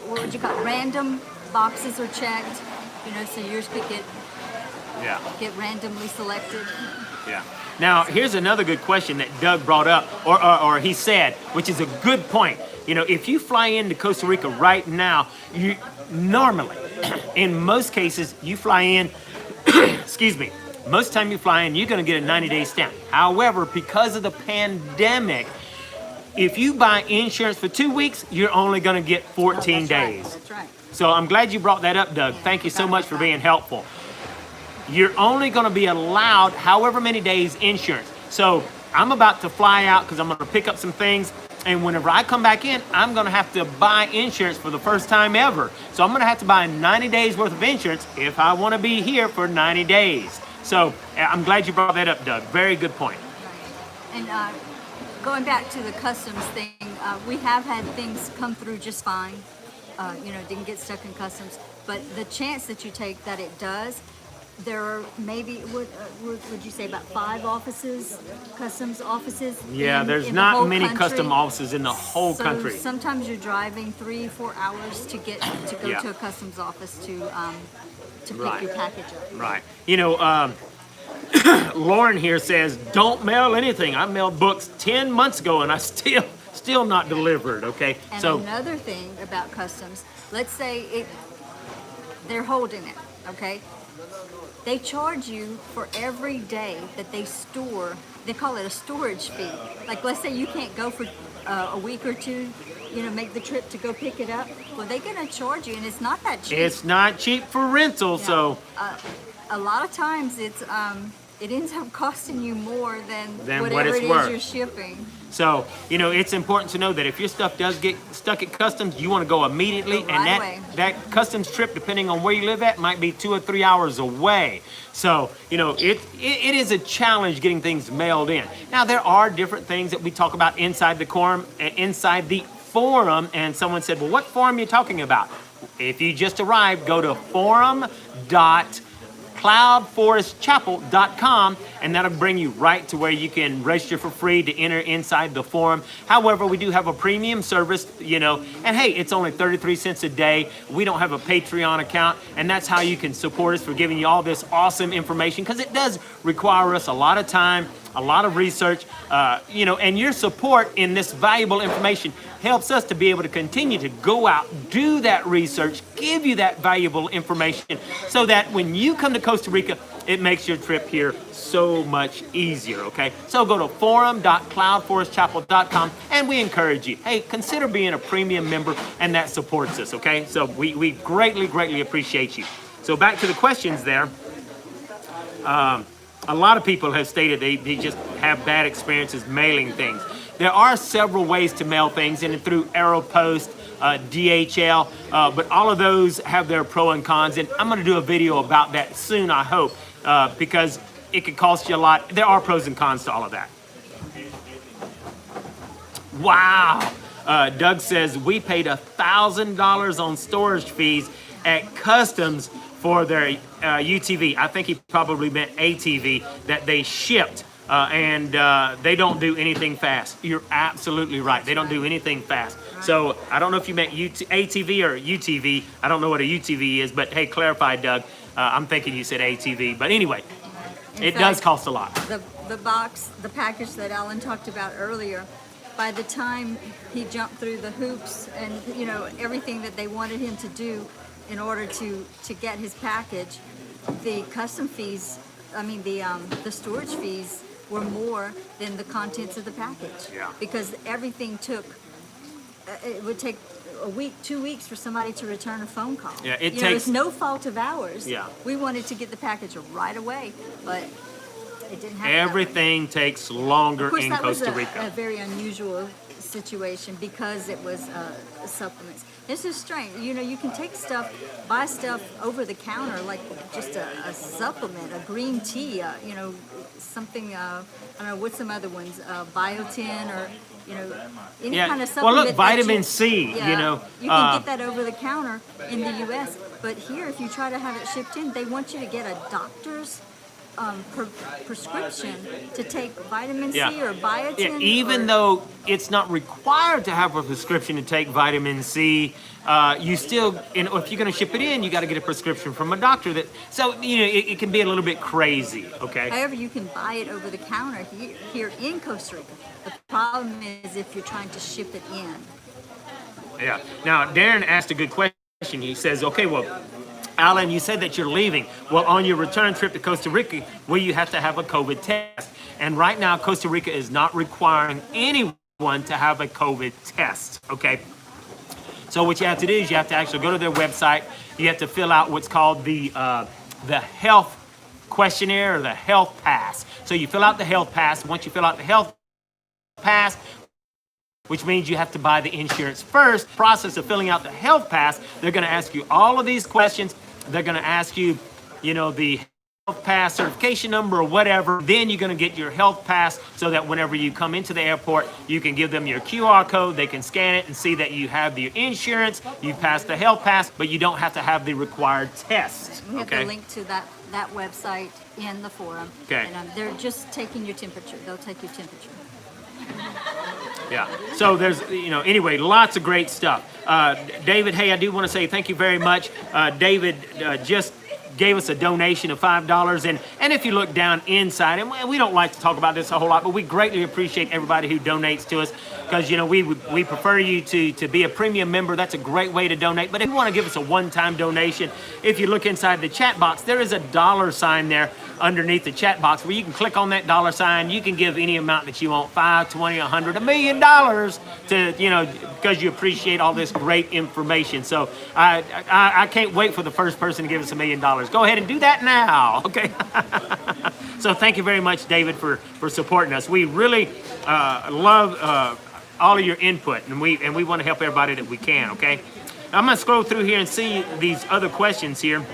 what would you call it? Random boxes are checked, you know, so yours could get randomly selected. Yeah. Now, here's another good question that Doug brought up, or he said, which is a good point. You know, if you fly into Costa Rica right now, you normally, in most cases, you fly in, excuse me, most time you fly in, you're going to get a 90-day stamp. However, because of the pandemic, if you buy insurance for 2 weeks, you're only going to get 14 days. That's right. So I'm glad you brought that up, Doug. Thank you so much for being helpful. You're only going to be allowed however many days insurance. So I'm about to fly out because I'm going to pick up some things. And whenever I come back in, I'm going to have to buy insurance for the first time ever. So I'm going to have to buy 90 days worth of insurance if I want to be here for 90 days. So I'm glad you brought that up, Doug. Very good point. And going back to the customs thing, we have had things come through just fine. You know, didn't get stuck in customs. But the chance that you take that it does, there are maybe, would you say about 5 offices, customs offices? Yeah, there's in not the whole many country. custom offices in the whole country. Sometimes you're driving 3-4 hours to get to go to a customs office to pick your package up. Right. You know, Lauren here says, don't mail anything. I mailed books 10 months ago and I still not delivered, okay? And so another thing about customs, let's say they're holding it, okay? They charge you for every day that they store. They call it a storage fee. Like, let's say you can't go for a week or two, you know, make the trip to go pick it up. Well, they're gonna charge you, and it's not that cheap. it's not cheap for rental, so a lot of times it's it ends up costing you more than What whatever it's it is worth. you're shipping. So, it's important to know that if your stuff does get stuck at customs, you want to go immediately. Go And right away. that customs trip, depending on where you live at, might be 2 or 3 hours away. So, it is a challenge getting things mailed in. Now, there are different things that we talk about inside the forum, and someone said, well, what forum are you talking about? If you just arrived, go to forum.cloudforestchapel.com, and that'll bring you right to where you can register for free to enter inside the forum. However, we do have a premium service, and hey, it's only 33 cents a day. We don't have a Patreon account, and that's how you can support us for giving you all this awesome information, because it does require us a lot of time, a lot of research, and your support in this valuable information helps us to be able to continue to go out, do that research, give you that valuable information, so that when you come to Costa Rica, it makes your trip here so much easier, okay? So go to forum.cloudforestchapel.com, and we encourage you, hey, consider being a premium member, and that supports us, okay? So we greatly, greatly appreciate you. So back to the questions there. A lot of people have stated they just have bad experiences mailing things. There are several ways to mail things, and through Aeropost, DHL, but all of those have their pros and cons, and I'm going to do a video about that soon, I hope, because it could cost you a lot. There are pros and cons to all of that. Wow. Doug says, we paid $1,000 on storage fees at customs for their UTV. I think he probably meant ATV that they shipped, and they don't do anything fast. You're absolutely right. They don't do anything fast. So I don't know if you meant ATV or UTV. I don't know what a UTV is, but hey, clarify, Doug. I'm thinking you said ATV. But anyway, it does cost a lot. The package that Alan talked about earlier, by the time he jumped through the hoops and everything that they wanted him to do in order to get his package, the custom fees, the storage fees were more than the contents of the package. Yeah. Because everything it would take a week, 2 weeks for somebody to return a phone call. Yeah, it's no fault of ours. Yeah. We wanted to get the package right away, but it didn't happen. Everything takes longer Of course, in that Costa was Rica. a very unusual situation because it was supplements. This is strange. You can buy stuff over the counter, like just a supplement, a green tea, something, I don't know, what's some other ones, biotin or, any kind of supplement. Well, look, vitamin C, You can get that over the counter in the U.S., but here, if you try to have it shipped in, they want you to get a doctor's prescription to take vitamin C or biotin. Yeah, even though it's not required to have a prescription to take vitamin C, you still, if you're going to ship it in, you got to get a prescription from a doctor. So it can be a little bit crazy. Okay. However, you can buy it over the counter here in Costa Rica. The problem is if you're trying to ship it in. Yeah. Now, Darren asked a good question. He says, okay, well, Alan, you said that you're leaving. Well, on your return trip to Costa Rica, will you have to have a COVID test? And right now, Costa Rica is not requiring anyone to have a COVID test, okay? So what you have to do is you have to actually go to their website. You have to fill out what's called the health questionnaire or the health pass. So you fill out the health pass. Once you fill out the health pass, which means you have to buy the insurance first. Process of filling out the health pass, they're going to ask you all of these questions. They're going to ask you, the health pass certification number or whatever. Then you're going to get your health pass so that whenever you come into the airport, you can give them your QR code. They can scan it and see that you have the insurance, you passed the health pass, but you don't have to have the required test. We have the link to that website in the forum. Okay. And they're just taking your temperature. They'll take your temperature. Yeah. So there's, anyway, lots of great stuff. David, hey, I do want to say thank you very much. David just gave us a donation of $5. And if you look down inside, and we don't like to talk about this a whole lot, but we greatly appreciate everybody who donates to us because, we prefer you to be a premium member. That's a great way to donate. But if you want to give us a one-time donation, if you look inside the chat box, there is a $sign there underneath the chat box where you can click on that $sign. You can give any amount that you want, 5, 20, 100, $1 million to, because you appreciate all this great information. So I can't wait for the first person to give us $1 million. Go ahead and do that now, okay? So thank you very much, David, for supporting us. We really love all of your input, and we want to help everybody that we can, okay? I'm going to scroll through here and see these other questions here.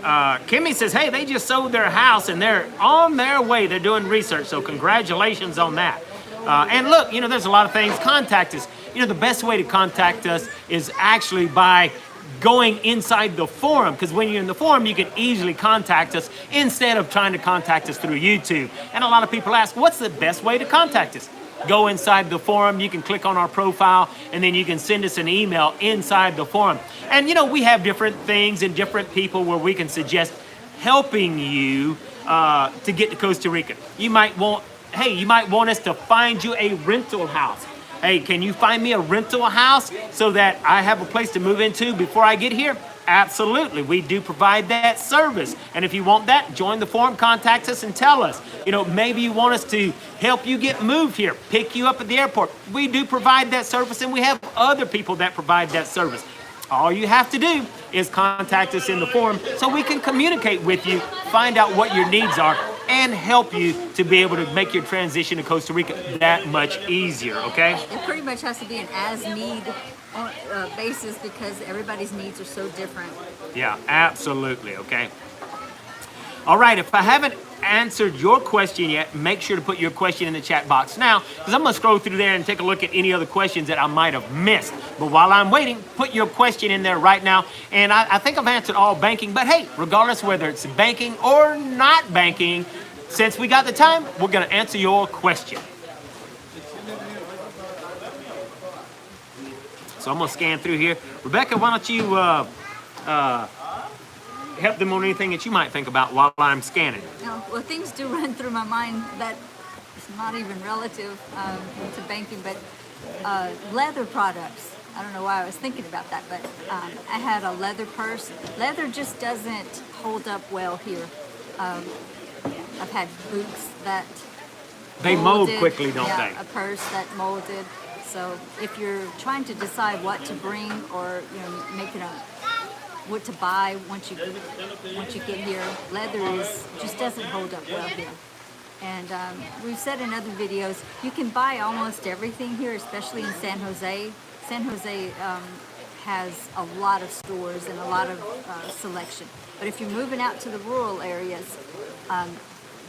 Kimmy says, hey, they just sold their house and they're on their way. They're doing research, so congratulations on that. And look, you know, there's a lot of things. Contact us. You know, the best way to contact us is actually by going inside the forum, because when you're in the forum, you can easily contact us instead of trying to contact us through YouTube. And a lot of people ask, what's the best way to contact us? Go inside the forum, you can click on our profile, and then you can send us an email inside the forum. And you know, we have different things and different people where we can suggest helping you to get to Costa Rica. You might want us to find you a rental house. Hey, can you find me a rental house so that I have a place to move into before I get here? Absolutely, we do provide that service. And if you want that, join the forum, contact us and tell us. You know, maybe you want us to help you get moved here, pick you up at the airport. We do provide that service, and we have other people that provide that service. All you have to do is contact us in the forum so we can communicate with you, find out what your needs are, and help you to be able to make your transition to Costa Rica that much easier, okay? It pretty much has to be an as-need basis because everybody's needs are so different. Yeah, absolutely, okay? All right, if I haven't answered your question yet, make sure to put your question in the chat box now, because I'm going to scroll through there and take a look at any other questions that I might have missed. But while I'm waiting, put your question in there right now. And I think I've answered all banking, but hey, regardless whether it's banking or not banking, since we got the time, we're going to answer your question. So I'm going to scan through here. Rebecca, why don't you help them on anything that you might think about while I'm scanning? Well, things do run through my mind that it's not even relative to banking, but leather products. I don't know why I was thinking about that, but I had a leather purse. Leather just doesn't hold up well here. I've had boots that they mold quickly, don't they? A purse that molded. So if you're trying to decide what to bring, or making what to buy once you get here, leather just doesn't hold up well here. And we've said in other videos, you can buy almost everything here, especially in San Jose. San Jose has a lot of stores and a lot of selection. But if you're moving out to the rural areas,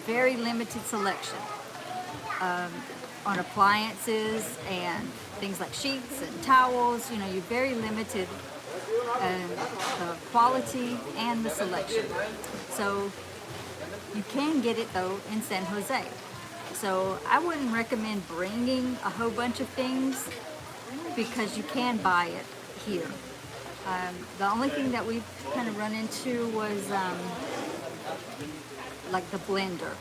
very limited selection on appliances and things like sheets and towels. You're very limited in the quality and the selection. So you can get it though in San Jose. So I wouldn't recommend bringing a whole bunch of things because you can buy it here. The only thing that we've kind of run into was like the blender.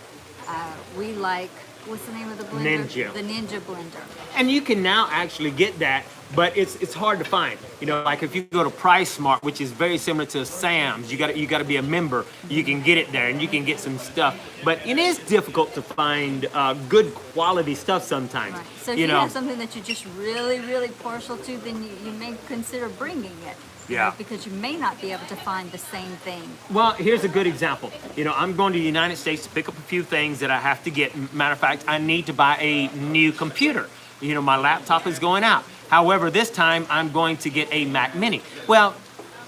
We like, what's the name of the blender? Ninja. The Ninja blender. And you can now actually get that, but it's hard to find. Like if you go to Price Smart, which is very similar to Sam's, you got to be a member. You can get it there, and you can get some stuff. But it is difficult to find good quality stuff sometimes. Right. So if you have something that you're just really, really partial to, then you may consider bringing it. Yeah. Because you may not be able to find the same thing. Well, here's a good example. I'm going to the United States to pick up a few things that I have to get. Matter of fact, I need to buy a new computer. My laptop is going out. However, this time I'm going to get a Mac Mini. Well,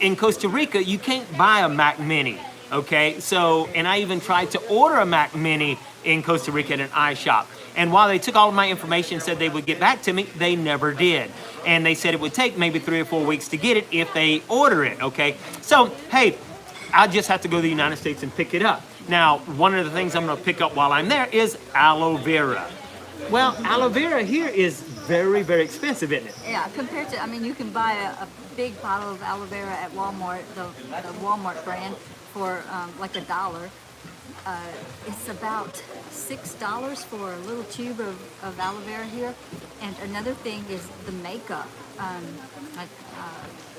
in Costa Rica, you can't buy a Mac Mini, okay? So, and I even tried to order a Mac Mini in Costa Rica at an iShop. And while they took all of my information and said they would get back to me, they never did. And they said it would take maybe 3 or 4 weeks to get it if they order it, okay? So, hey, I just have to go to the United States and pick it up. Now, one of the things I'm gonna pick up while I'm there is aloe vera. Well, aloe vera here is very, very expensive, isn't it? Yeah, compared to, you can buy a big bottle of aloe vera at Walmart, the Walmart brand, for like $1. It's about $6 for a little tube of aloe vera here. And another thing is the makeup,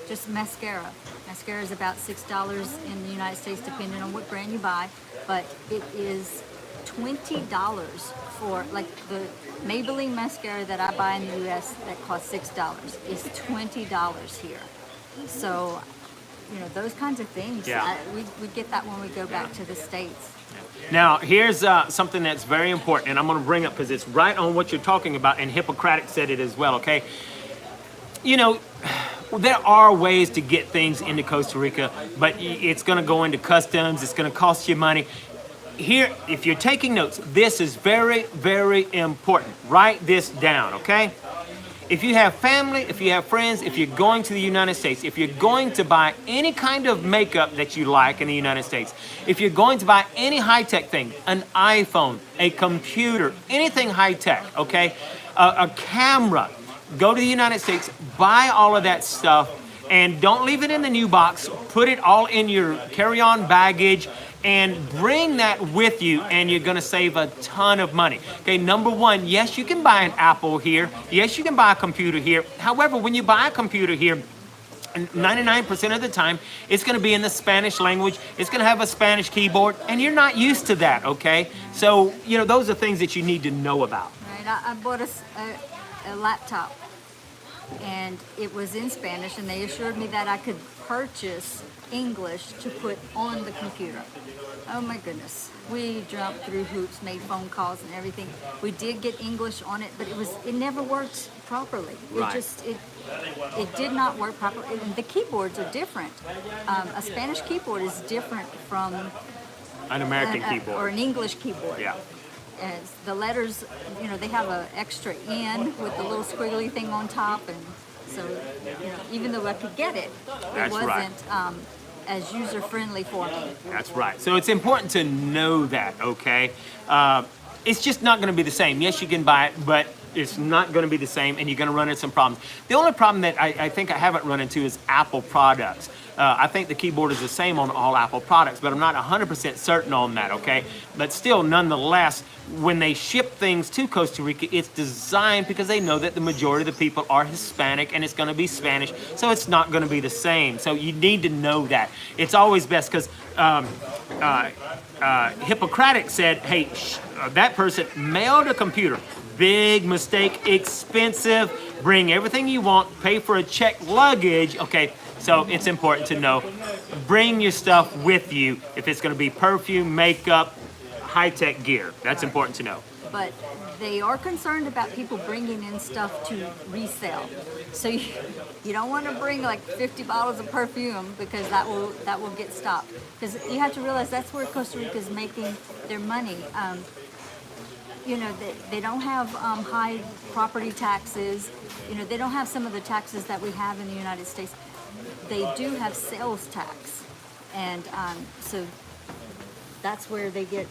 just mascara. Mascara is about $6 in the United States, depending on what brand you buy. But it is $20 for, like, the Maybelline mascara that I buy in the US that costs $6 is $20 here. So those kinds of things. Yeah. We get that when we go back to the States. Now, here's something that's very important, and I'm going to bring up because it's right on what you're talking about, and Hippocratic said it as well, okay? There are ways to get things into Costa Rica, but it's going to go into customs. It's going to cost you money. Here, if you're taking notes, this is very, very important. Write this down, okay? If you have family, if you have friends, if you're going to the United States, if you're going to buy any kind of makeup that you like in the United States, if you're going to buy any high-tech thing, an iPhone, a computer, anything high-tech, okay, a camera, go to the United States, buy all of that stuff, and don't leave it in the new box. Put it all in your carry-on baggage and bring that with you, and you're going to save a ton of money. Okay, number one, yes, you can buy an Apple here. Yes, you can buy a computer here. However, when you buy a computer here, 99% of the time, it's going to be in the Spanish language. It's going to have a Spanish keyboard, and you're not used to that, okay? So, those are things that you need to know about. Right, I bought a laptop, and it was in Spanish, and they assured me that I could purchase English to put on the computer. Oh my goodness. We jumped through hoops, made phone calls and everything. We did get English on it, but it never worked properly. Right. It did not work properly. And the keyboards are different. A Spanish keyboard is different from An American keyboard. Or an English keyboard. Yeah. As the letters, they have an extra N with the little squiggly thing on top, and so even though I could get it, That's it right. wasn't as user-friendly for me. That's right. So it's important to know that, okay? It's just not going to be the same. Yes, you can buy it, but it's not going to be the same, and you're going to run into some problems. The only problem that I think I haven't run into is Apple products. I think the keyboard is the same on all Apple products, but I'm not 100% certain on that, okay? But still, nonetheless, when they ship things to Costa Rica, it's designed because they know that the majority of the people are Hispanic, and it's going to be Spanish, so it's not going to be the same. So you need to know that. It's always best because Hippocratic said, hey, that person mailed a computer. Big mistake, expensive, bring everything you want, pay for a checked luggage, okay? So it's important to know, bring your stuff with you if it's going to be perfume, makeup, high-tech gear. That's important to know. But they are concerned about people bringing in stuff to resell. So you don't want to bring like 50 bottles of perfume because that will get stopped. Because you have to realize that's where Costa Rica is making their money. They don't have high property taxes. They don't have some of the taxes that we have in the United States. They do have sales tax, and so that's where they get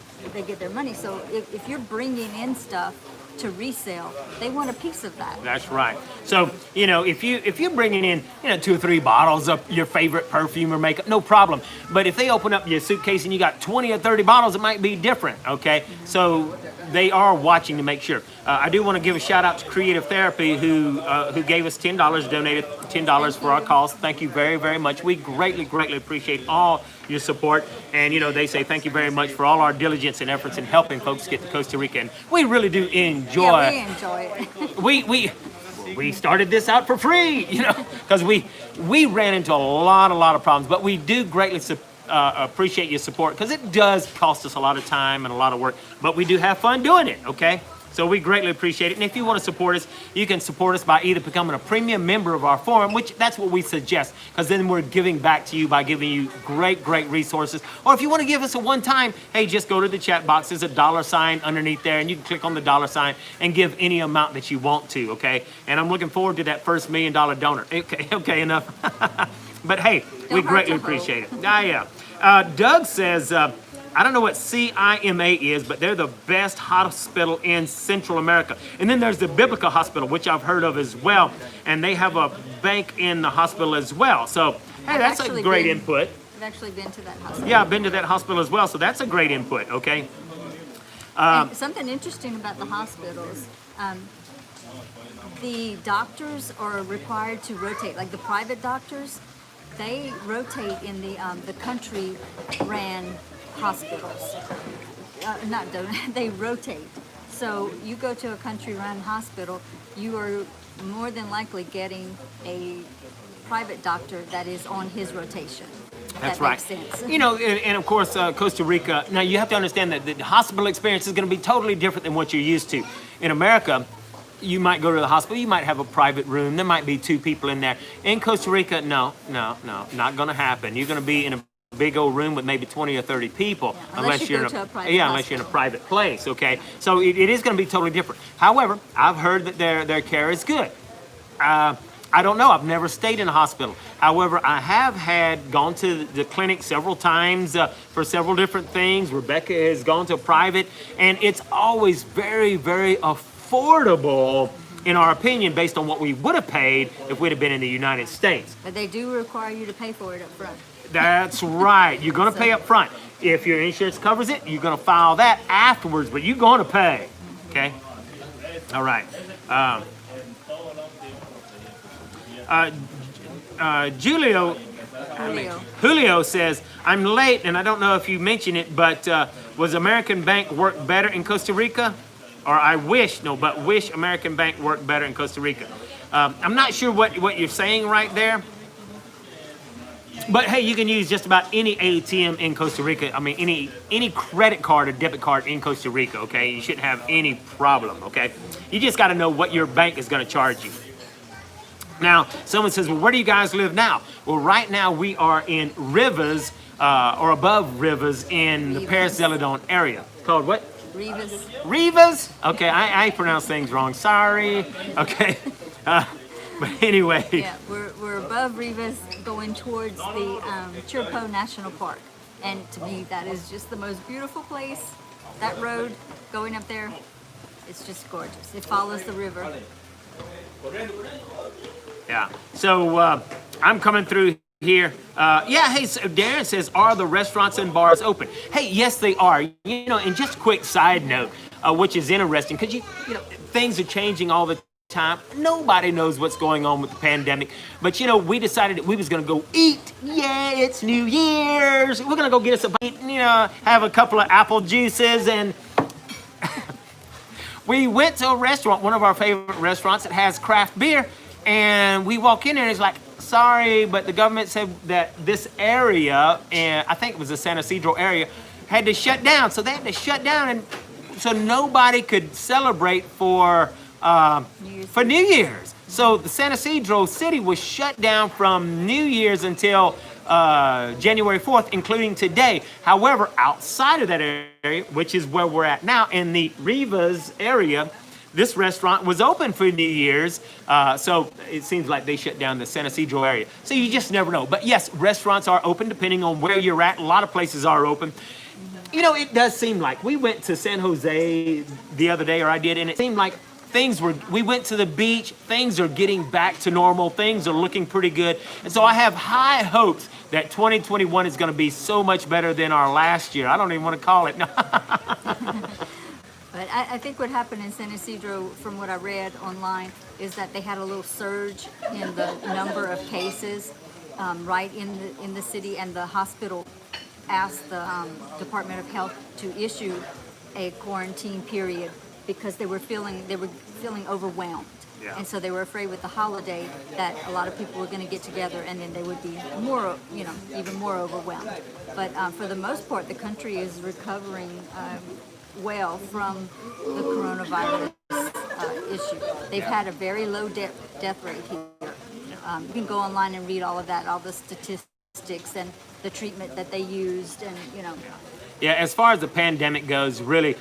their money. So if you're bringing in stuff to resell, they want a piece of that. That's right. So, if you're bringing in, 2 or 3 bottles of your favorite perfume or makeup, no problem. But if they open up your suitcase and you got 20 or 30 bottles, it might be different, okay? So they are watching to make sure. I do want to give a shout out to Creative Therapy who gave us $10, donated $10 for our cause. Thank you very, very much. We greatly, greatly appreciate all your support. And, they say thank you very much for all our diligence and efforts in helping folks get to Costa Rica. And we really do enjoy. Yeah, we enjoy it. We started this out for free, because we ran into a lot of problems, but we do greatly appreciate your support because it does cost us a lot of time and a lot of work, but we do have fun doing it, okay? So we greatly appreciate it. And if you want to support us, you can support us by either becoming a premium member of our forum, which that's what we suggest, because then we're giving back to you by giving you great resources. Or if you want to give us a one-time, hey, just go to the chat box. There's a $ underneath there, and you can click on the $ and give any amount that you want to, okay? And I'm looking forward to that first $1 million donor. Okay, enough. But hey, we greatly appreciate it. Yeah. Doug says, I don't know what CIMA is, but they're the best hospital in Central America. And then there's the Biblical Hospital, which I've heard of as well. And they have a bank in the hospital as well. So, hey, that's a great input. I've actually been to that hospital. Yeah, I've been to that hospital as well. So that's a great input, okay? And something interesting about the hospitals, the doctors are required to rotate, like the private doctors, they rotate in the country-ran hospitals. They rotate. So you go to a country-run hospital, you are more than likely getting a private doctor that is on his rotation. That's that right. Makes sense. You know, and of course, Costa Rica. Now you have to understand that the hospital experience is going to be totally different than what you're used to. In America, you might go to the hospital, you might have a private room, there might be 2 people in there. In Costa Rica, no, not going to happen. You're going to be in a big old room with maybe 20 or 30 people, unless you're in a private unless you're in a private place. Okay, so it is going to be totally different. However, I've heard that their care is good. I don't know. I've never stayed in a hospital. However, I have gone to the clinic several times for several different things. Rebecca has gone to private, and it's always very, very affordable, in our opinion, based on what we would have paid if we'd have been in the United States. But they do require you to pay for it up front. That's right. You're going to pay up front. If your insurance covers it, you're going to file that afterwards, but you're going to pay. Okay? All right. Julio says, I'm late, and I don't know if you mentioned it, but was American Bank work better in Costa Rica? Or wish American Bank worked better in Costa Rica. I'm not sure what you're saying right there. But hey, you can use just about any ATM in Costa Rica. I mean, any credit card or debit card in Costa Rica, okay? You shouldn't have any problem, okay? You just got to know what your bank is going to charge you. Now, someone says, well, where do you guys live now? Well, right now we are in Rivas, or above Rivas in the Paris Zeledon area. Called what? Rivas. Rivas? Okay, I pronounce things wrong. Sorry. Okay. But anyway. Yeah, we're above Rivas going towards the Chirpo National Park. And to me, that is just the most beautiful place. That road going up there, it's just gorgeous. It follows the river. Yeah. So I'm coming through here. Hey, so Darren says, are the restaurants and bars open? Hey, yes, they are. You know, and just a quick side note, which is interesting, because you know, things are changing all the time. Nobody knows what's going on with the pandemic. But you know, we decided that we was gonna go eat. Yeah, it's New Year's. We're gonna go get us a bite, you know, have a couple of apple juices, and we went to a restaurant, one of our favorite restaurants that has craft beer, and we walk in there and it's like, sorry, but the government said that this area, and I think it was the San Isidro area, had to shut down. So they had to shut down, and so nobody could celebrate for New Year's. So the San Isidro city was shut down from New Year's until January 4th, including today. However, outside of that area, which is where we're at now, in the Rivas area, this restaurant was open for New Year's. So it seems like they shut down the San Isidro area. So you just never know. But yes, restaurants are open depending on where you're at. A lot of places are open. You know, it does seem like we went to San Jose the other day, or I did, and it seemed like we went to the beach, things are getting back to normal, things are looking pretty good. And so I have high hopes that 2021 is going to be so much better than our last year. I don't even want to call it. But I think what happened in San Isidro, from what I read online, is that they had a little surge in the number of cases right in the city, and the hospital asked the Department of Health to issue a quarantine period because they were feeling overwhelmed. Yeah. And so they were afraid with the holiday that a lot of people were going to get together, and then they would be more, even more overwhelmed. But for the most part, the country is recovering well from the coronavirus issue. They've had a very low death rate here. You can go online and read all of that, all the statistics and the treatment that they used, and Yeah, as far as the pandemic goes, really,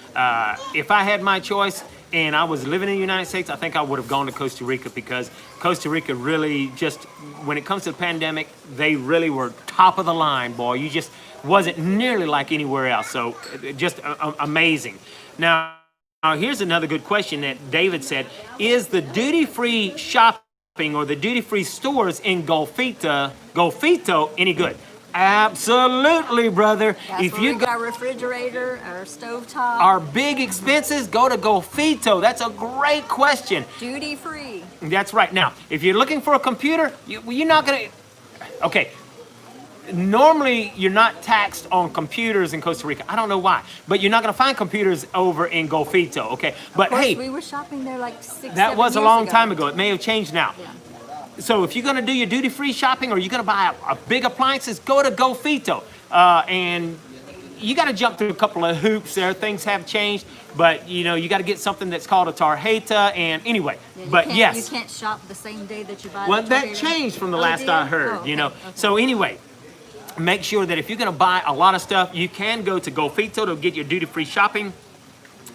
if I had my choice and I was living in the United States, I think I would have gone to Costa Rica, because Costa Rica really just, when it comes to the pandemic, they really were top of the line, boy. You just wasn't nearly like anywhere else. So just amazing. Now, here's another good question that David said. Is the duty-free shopping or the duty-free stores in Golfito any good? Absolutely, brother. If you got a refrigerator or stovetop, our big expenses, go to Golfito. That's a great question. Duty free. That's right. Now, if you're looking for a computer, you're not gonna. Okay. Normally, you're not taxed on computers in Costa Rica. I don't know why, but you're not going to find computers over in Golfito, okay? But of course, hey, we were shopping there like 6-7 years ago. That was a long time ago. It may have changed now. Yeah. So if you're going to do your duty-free shopping or you're going to buy a big appliances, go to GoFito. And you got to jump through a couple of hoops there. Things have changed, but you know, you got to get something that's called a tarjeta. And anyway, but yes. You can't shop the same day that you buy Well, the that tortilla? changed from the Oh, last did I it? heard, Oh, you know. okay. So anyway, make sure that if you're going to buy a lot of stuff, you can go to GoFito to get your duty-free shopping.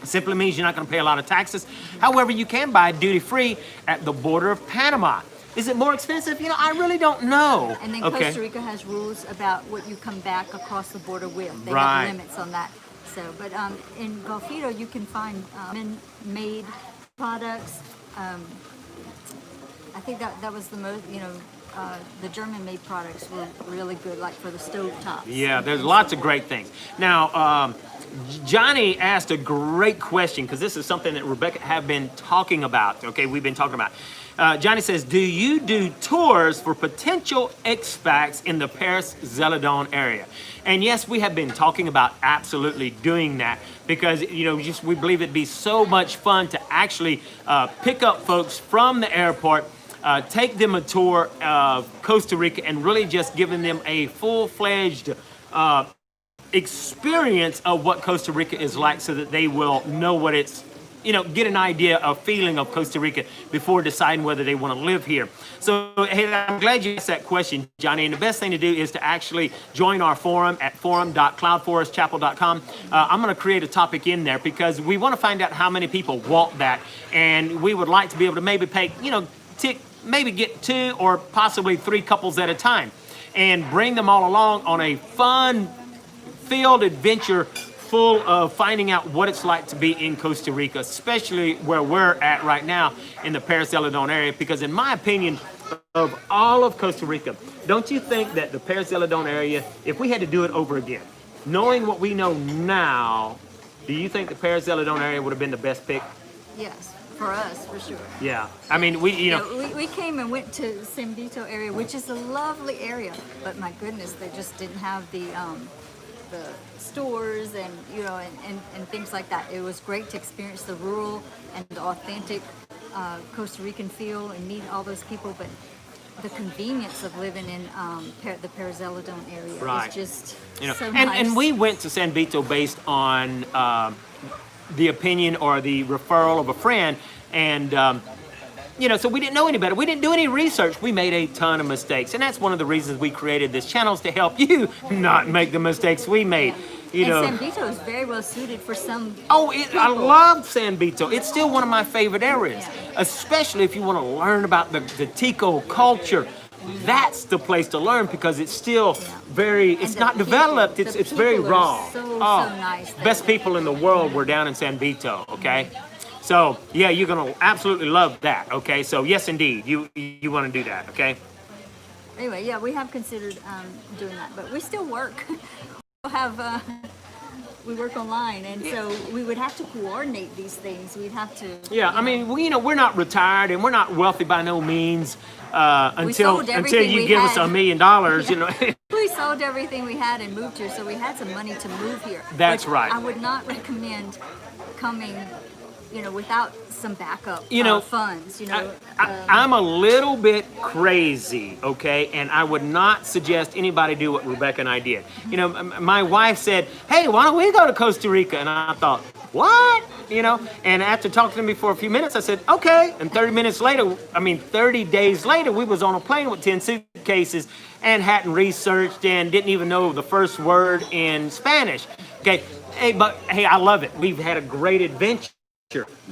Simply means you're not going to pay a lot of taxes. However, you can buy duty-free at the border of Panama. Is it more expensive? You know, I really don't know. And then Okay. Costa Rica has rules about what you come back across the border with. They Right. have limits on that. So, but in GoFito you can find made products. I think that was the most, you know, the German-made products were really good, like for the stove tops. Yeah, there's lots of great things. Now, Johnny asked a great question because this is something that Rebecca have been talking about. Okay, we've been talking about. Johnny says, do you do tours for potential expats in the Paris Zeledon area? And yes, we have been talking about absolutely doing that because, you know, just we believe it'd be so much fun to actually pick up folks from the airport, take them a tour of Costa Rica and really just giving them a full-fledged experience of what Costa Rica is like so that they will know what it's, you know, get an idea, a feeling of Costa Rica before deciding whether they want to live here. So, hey, I'm glad you asked that question, Johnny. And the best thing to do is to actually join our forum at forum.cloudforestchapel.com. I'm going to create a topic in there because we want to find out how many people want that. And we would like to be able to maybe pay, you know, maybe get 2 or possibly 3 couples at a time and bring them all along on a fun-filled adventure full of finding out what it's like to be in Costa Rica, especially where we're at right now in the Paris Zeledon area, because in my opinion, of all of Costa Rica, don't you think that the Paris Zeledon area, if we had to do it over again, knowing what we know now, do you think the Paris Zeledon area would have been the best pick? Yes, for us, for sure. Yeah, I mean, we We came and went to San Vito area, which is a lovely area, but my goodness, they just didn't have the stores and, you know, and things like that. It was great to experience the rural and the authentic Costa Rican feel and meet all those people, but the convenience of living in the Paris Zeledon area Right. is just You know, so and, nice. and we went to San Vito based on the opinion or the referral of a friend, and you know, so we didn't know any better. We didn't do any research. We made a ton of mistakes, and that's one of the reasons we created this channel, is to help you not make the mistakes we made. You and know. San Vito is very well suited for some. Oh, I love San Vito. It's still one of my favorite areas, especially if you want to learn about the Tico culture. That's the place to learn because it's still very, it's the not people- developed, the it's very people are raw. so nice there. Best people in the world were down in San Vito, okay? So, yeah, you're going to absolutely love that, okay? So, yes, indeed, you want to do that, okay? Anyway, yeah, we have considered doing that, but we still work. We'll have we work online, and so we would have to coordinate these things. We'd have to. Yeah, I mean, we're not retired and we're not wealthy by no means until sold everything you we give us had. $1 million, you know. We sold everything we had and moved here, so we had some money to move here. That's But right. I would not recommend coming, you know, without some backup funds. You know, I'm a little bit crazy, okay? And I would not suggest anybody do what Rebecca and I did. You know, my wife said, hey, why don't we go to Costa Rica? And I thought, what? You know, and after talking to me for a few minutes, I said, okay. And 30 days later, we was on a plane with 10 suitcases and hadn't researched and didn't even know the first word in Spanish. Okay, hey, I love it. We've had a great adventure,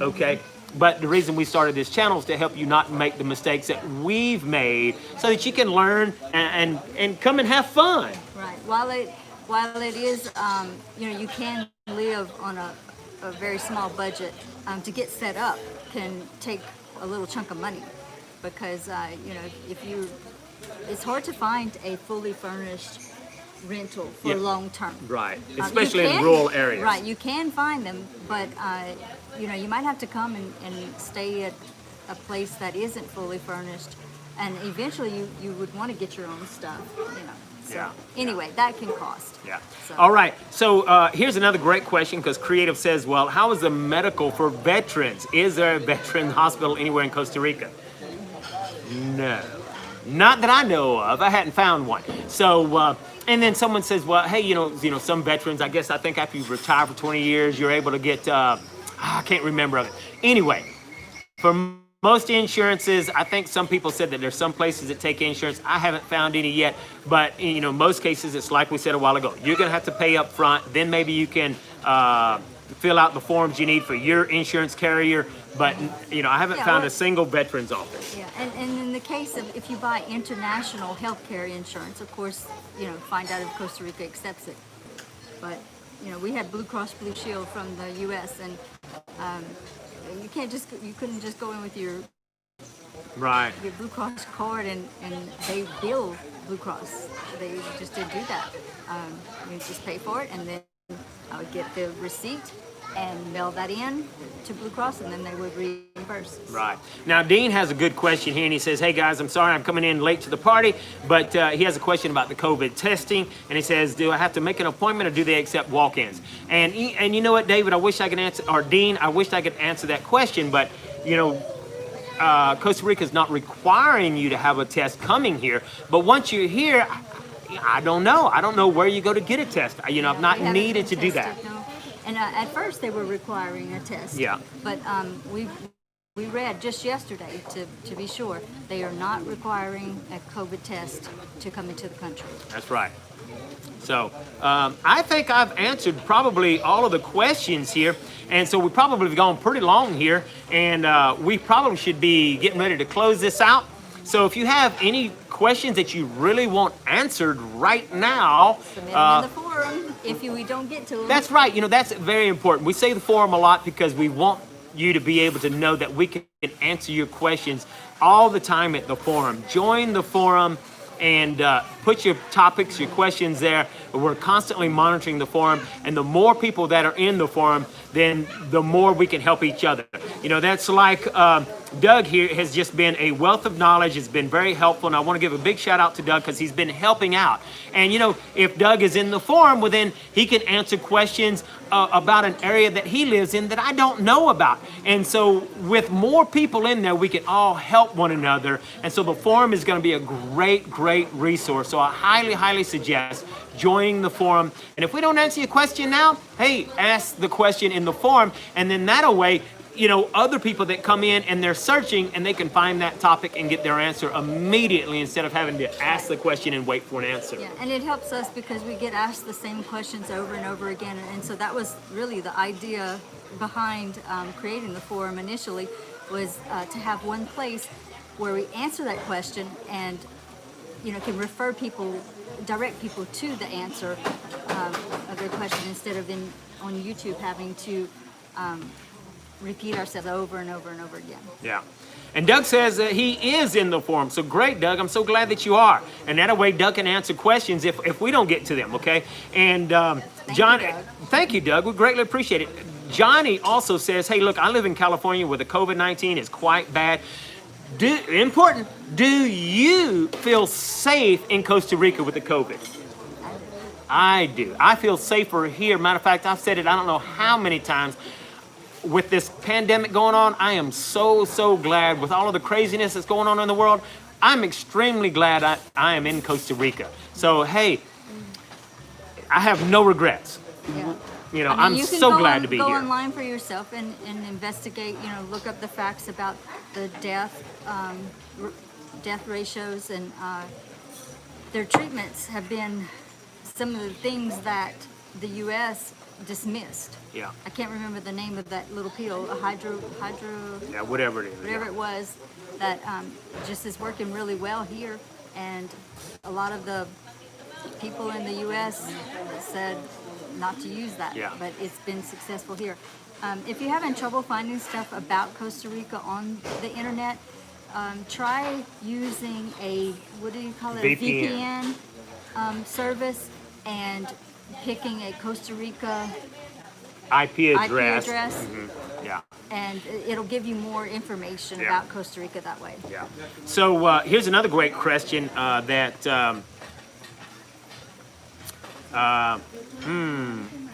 okay? But the reason we started this channel is to help you not make the mistakes that we've made so that you can learn and come and have fun. right. While it is, you know, you can live on a very small budget. To get set up can take a little chunk of money because you know, it's hard to find a fully furnished rental for Yeah. long term. Right, You especially in can- rural areas. Right, you can find them, but you know, you might have to come and stay at a place that isn't fully furnished, and eventually you would want to get your own stuff, you know. So Yeah. anyway, that can cost. Yeah. So- All right. So here's another great question because Creative says, well, how is the medical for veterans? Is there a veteran hospital anywhere in Costa Rica? No. Not that I know of. I hadn't found one. So, and then someone says, well, hey, some veterans, I think after you retire for 20 years, you're able to get, I can't remember of it. Anyway, for most insurances, I think some people said that there's some places that take insurance. I haven't found any yet, but most cases, it's like we said a while ago. You're gonna have to pay up front. Then maybe you can fill out the forms you need for your insurance carrier. But I haven't found a single veterans office. Yeah, and in the case of if you buy international healthcare insurance, of course, find out if Costa Rica accepts it. But we had Blue Cross Blue Shield from the U.S. and you couldn't just go in with your Blue Cross card and they bill Blue Cross. They just didn't do that. You just pay for it, and then I would get the receipt and mail that in to Blue Cross, and then they would reimburse. Right. Now, Dean has a good question here, and he says, hey, guys, I'm sorry I'm coming in late to the party, but he has a question about the COVID testing, and he says, do I have to make an appointment, or do they accept walk-ins? And you know what, David, I wish I could answer, or Dean, I wish I could answer that question, but, Costa Rica is not requiring you to have a test coming here, but once you're here, I don't know. I don't know where you go to get a test. I've not needed to do that. No. And at first they were requiring a test. Yeah. But we read just yesterday, to be sure, they are not requiring a COVID test to come into the country. That's right. So I think I've answered probably all of the questions here. And so we probably have gone pretty long here. And we probably should be getting ready to close this out. So if you have any questions that you really want answered right now, submit them in the forum if we don't get to them. That's right. That's very important. We say the forum a lot because we want you to be able to know that we can answer your questions all the time at the forum. Join the forum and put your topics, your questions there. We're constantly monitoring the forum, and the more people that are in the forum, then the more we can help each other. That's like Doug here has just been a wealth of knowledge. It's been very helpful, and I want to give a big shout out to Doug because he's been helping out. And if Doug is in the forum, well, then he can answer questions about an area that he lives in that I don't know about. And so with more people in there, we can all help one another. And so the forum is going to be a great, great resource. So I highly, highly suggest joining the forum. And if we don't answer your question now, hey, ask the question in the forum. And then that way, other people that come in and they're searching and they can find that topic and get their answer immediately instead of having to ask the question and wait for an answer. Yeah, and it helps us because we get asked the same questions over and over again. And so that was really the idea behind creating the forum initially, was to have one place where we answer that question and can refer people, direct people to the answer of their question instead of on YouTube having to repeat ourselves over and over and over again. Yeah. And Doug says that he is in the forum. So great, Doug. I'm so glad that you are. And that way Doug can answer questions if we don't get to them, okay? And thank you, Doug. We greatly appreciate it. Johnny also says, hey, look, I live in California where the COVID-19 is quite bad. Do you feel safe in Costa Rica with the COVID? I do. I feel safer here. Matter of fact, I've said it I don't know how many times. With this pandemic going on, I am so, so glad with all of the craziness that's going on in the world. I'm extremely glad I am in Costa Rica. So, hey, I have no regrets. Yeah. I'm so glad to be here. Go online for yourself and investigate, look up the facts about the death ratios, and their treatments have been some of the things that the U.S. dismissed. Yeah. I can't remember the name of that little pill, a hydro. Yeah, whatever it is. Whatever it was, that just is working really well here, and a lot of the people in the U.S. said not to use that, but it's been successful here. If you're having trouble finding stuff about Costa Rica on the internet, try using a, what do you call it, VPN. Service, and picking a Costa Rica IP address. Mm-hmm. Yeah. And it'll give you more information about Costa Rica that way. Yeah. So here's another great question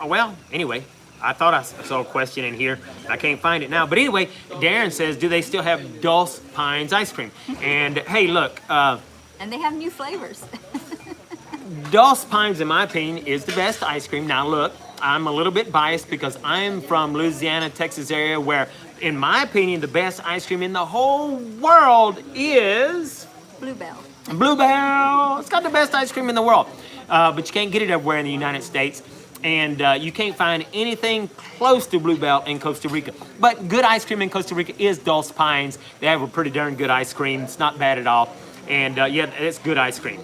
well, anyway, I thought I saw a question in here. I can't find it now. But anyway, Darren says, do they still have Dulce Pines ice cream? And hey, look, And they have new flavors. Dulce Pines, in my opinion, is the best ice cream. Now look, I'm a little bit biased because I'm from Louisiana, Texas area, where, in my opinion, the best ice cream in the whole world is Bluebell. Bluebell. It's got the best ice cream in the world, but you can't get it everywhere in the United States, and you can't find anything close to Bluebell in Costa Rica. But good ice cream in Costa Rica is Dulce Pines. They have a pretty darn good ice cream. It's not bad at all, and yeah, it's good ice cream.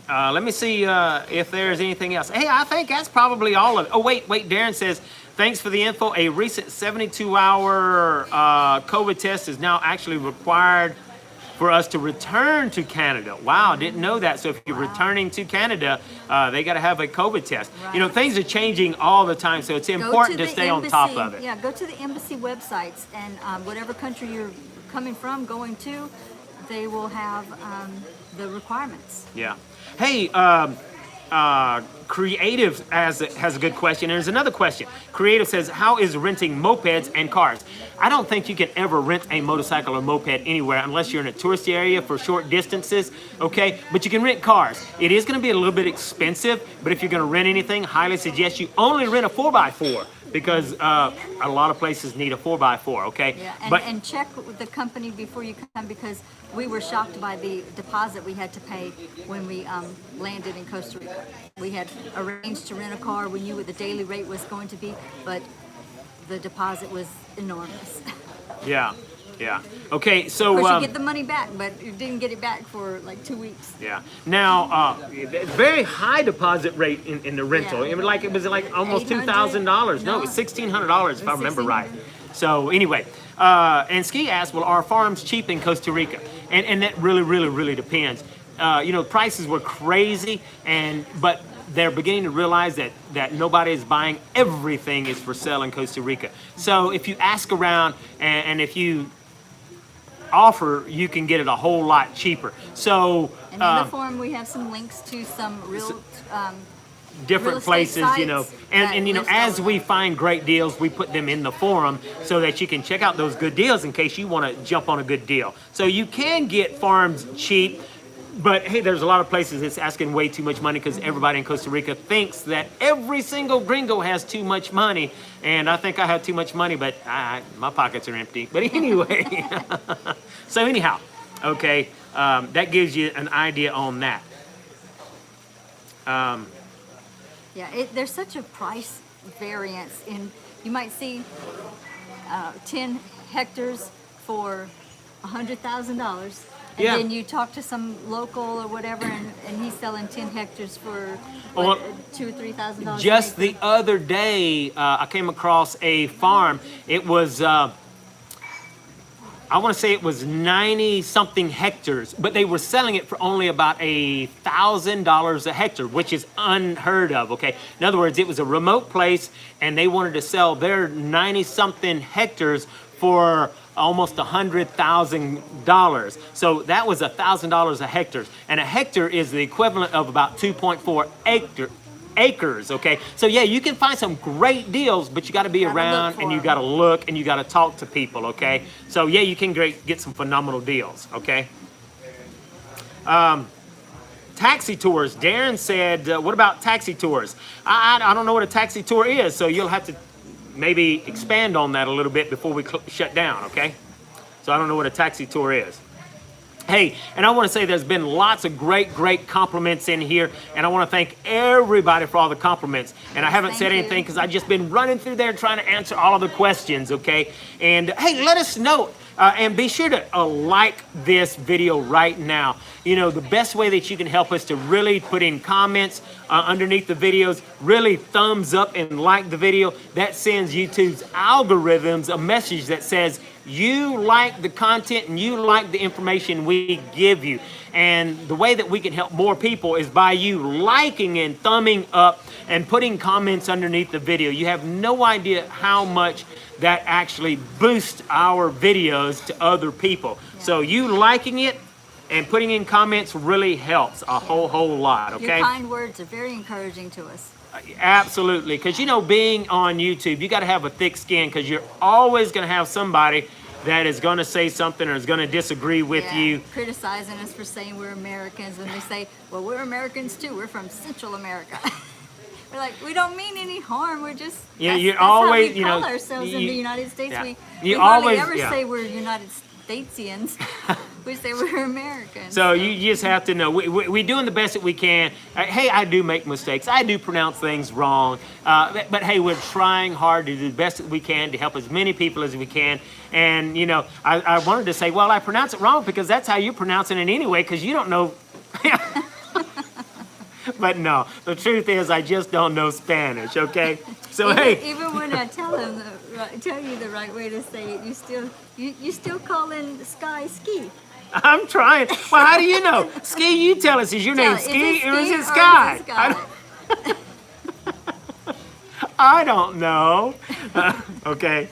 Let me see if there's anything else. Hey, I think that's probably all of it. Oh, wait, Darren says, thanks for the info. A recent 72-hour COVID test is now actually required for us to return to Canada. Wow, didn't know that. So if you're returning to Canada, they got to have a COVID test. Right. You know, things are changing all the time, so it's important to stay on top of it. Yeah, go to the embassy websites, and whatever country you're coming from, going to, they will have the requirements. Yeah. Hey, Creative has a good question. And there's another question. Creative says, how is renting mopeds and cars? I don't think you can ever rent a motorcycle or moped anywhere unless you're in a tourist area for short distances, okay? But you can rent cars. It is going to be a little bit expensive, but if you're going to rent anything, highly suggest you only rent a 4x4 because a lot of places need a 4x4, okay? Yeah, and check with the company before you come, because we were shocked by the deposit we had to pay when we landed in Costa Rica. We had arranged to rent a car. We knew what the daily rate was going to be, but the deposit was enormous. Yeah. Okay, so of course, you get the money back, but you didn't get it back for like 2 weeks. Yeah. Now, very high deposit rate in the rental. Yeah. It was like almost $2,000. No, it was $1,600 if I remember right. So anyway, and Ski asked, well, are farms cheap in Costa Rica? And that really depends. You know, prices were crazy, but they're beginning to realize that nobody is buying everything is for sale in Costa Rica. So if you ask around and if you offer, you can get it a whole lot cheaper. So and in the forum, we have some links to some different places, you know, and you know, as we find great deals, we put them in the forum so that you can check out those good deals in case you want to jump on a good deal. So you can get farms cheap. But hey, there's a lot of places that's asking way too much money because everybody in Costa Rica thinks that every single gringo has too much money. And I think I have too much money, but my pockets are empty. But anyway, so anyhow, okay, that gives you an idea on that. There's such a price variance in, you might see 10 hectares for $100,000. And then you talk to some local or whatever, and he's selling 10 hectares for what, $2,000 or $3,000. Just the other day, I came across a farm. It was, I want to say it was 90-something hectares, but they were selling it for only about $1,000 a hectare, which is unheard of, okay? In other words, it was a remote place, and they wanted to sell their 90-something hectares for almost $100,000. So that was $1,000 a hectare. And a hectare is the equivalent of about 2.4 acres, okay? So yeah, you can find some great deals, but you got to be around and you got to look and you got to talk to people, okay? So yeah, you can get some phenomenal deals, okay? Taxi tours. Darren said, what about taxi tours? I don't know what a taxi tour is, so you'll have to maybe expand on that a little bit before we shut down, okay? So I don't know what a taxi tour is. Hey, and I want to say there's been lots of great compliments in here, and I want to thank everybody for all the compliments. And I haven't said anything because I've just been running through there trying to answer all of the questions, okay? And hey, let us know. And be sure to like this video right now. You know, the best way that you can help us to really put in comments underneath the videos, really thumbs up and like the video. That sends YouTube's algorithms a message that says you like the content and you like the information we give you. And the way that we can help more people is by you liking and thumbing up and putting comments underneath the video. You have no idea how much that actually boosts our videos to other people. Yeah. So you liking it and putting in comments really helps a whole lot, okay? Your kind words are very encouraging to us. Absolutely, because you know, being on YouTube, you got to have a thick skin because you're always going to have somebody that is going to say something or is going to disagree with Yeah, you. criticizing us for saying we're Americans when they say, well, we're Americans too. We're from Central America. We're like, we don't mean any harm. We're just Yeah, that's, you that's always, how we you call know, ourselves in you- the United States. yeah. We You hardly always- ever yeah. say we're United Statesians. We say we're Americans. So you just have to know, we're doing the best that we can. Hey, I do make mistakes. I do pronounce things wrong. But hey, we're trying hard to do the best that we can to help as many people as we can. And, you know, I wanted to say, well, I pronounce it wrong because that's how you're pronouncing it anyway, because you don't know. But no, the truth is I just don't know Spanish, okay? So, hey. Even when I tell you the right way to say it, you still call in Sky Ski. I'm trying. Well, how do you know? Ski, you tell us. Is your name Is it Ski or is it or Sky? is it Sky? I don't know. Okay.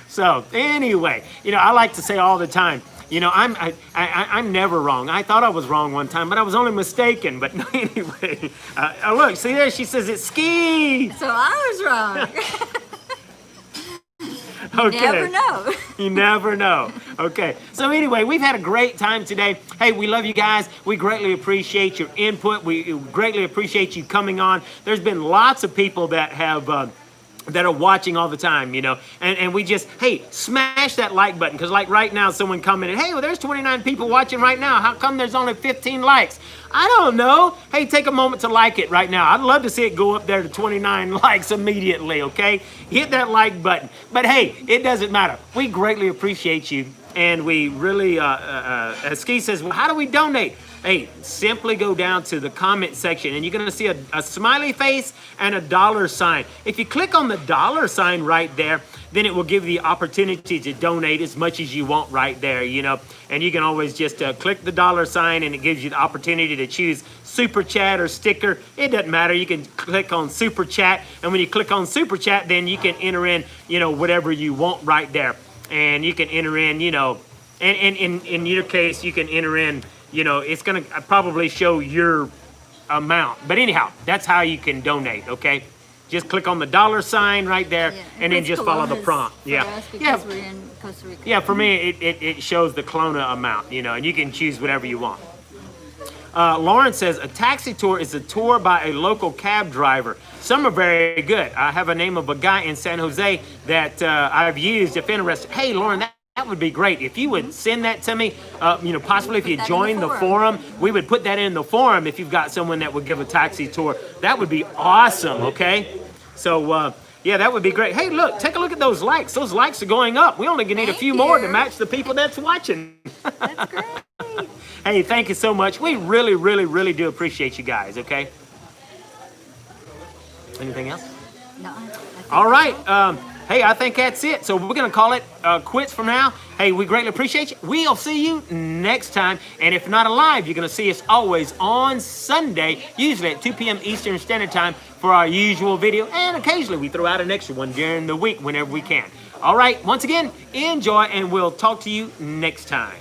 So anyway, you know, I like to say all the time, you know, I'm never wrong. I thought I was wrong one time, but I was only mistaken. But anyway, look, see there, she says it's Ski. So I was wrong. Okay. Never know. You never know. Okay. So anyway, we've had a great time today. Hey, we love you guys. We greatly appreciate your input. We greatly appreciate you coming on. There's been lots of people that have that are watching all the time, you know, and we just, hey, smash that like button, because like right now someone commented, hey, well, there's 29 people watching right now. How come there's only 15 likes? I don't know. Hey, take a moment to like it right now. I'd love to see it go up there to 29 likes immediately, okay? Hit that like button. But hey, it doesn't matter. We greatly appreciate you, and we really, as Ski says, well, how do we donate? Hey, simply go down to the comment section and you're going to see a smiley face and a dollar sign. If you click on the dollar sign right there, then it will give you the opportunity to donate as much as you want right there, you know. And you can always just click the dollar sign and it gives you the opportunity to choose Super Chat or sticker. It doesn't matter. You can click on Super Chat. And when you click on Super Chat, then you can enter in, you know, whatever you want right there. And you can enter in, you know, and in your case, you can enter in, you know, it's going to probably show your amount. But anyhow, that's how you can donate, okay? Just click on the dollar sign right there, Yeah, and then just follow the prompt. For Yeah, us because yeah, we're in Costa Rica. yeah. For me, it shows the Kelowna amount, you know, and you can choose whatever you want. Lauren says, a taxi tour is a tour by a local cab driver. Some are very good. I have a name of a guy in San Jose that I've used if interested. Hey, Lauren, that would be great. If you would send that to me, you know, possibly if you join the forum, we would put that in the forum if you've got someone that would give a taxi tour. That would be awesome, okay? So, yeah, that would be great. Hey, look, take a look at those likes. Those likes are going up. We only need a Thank few more to you. match the people that's watching. That's great. Hey, thank you so much. We really, really, really do appreciate you guys, okay? Anything else? No, I think All that's right. Hey, I think that's it. So we're going to call it quits for now. Hey, we greatly appreciate you. We'll see you next time. And if not alive, you're going to see us always on Sunday, usually at 2 p.m. Eastern Standard Time for our usual video. And occasionally we throw out an extra one during the week whenever we can. All right. Once again, enjoy, and we'll talk to you next time.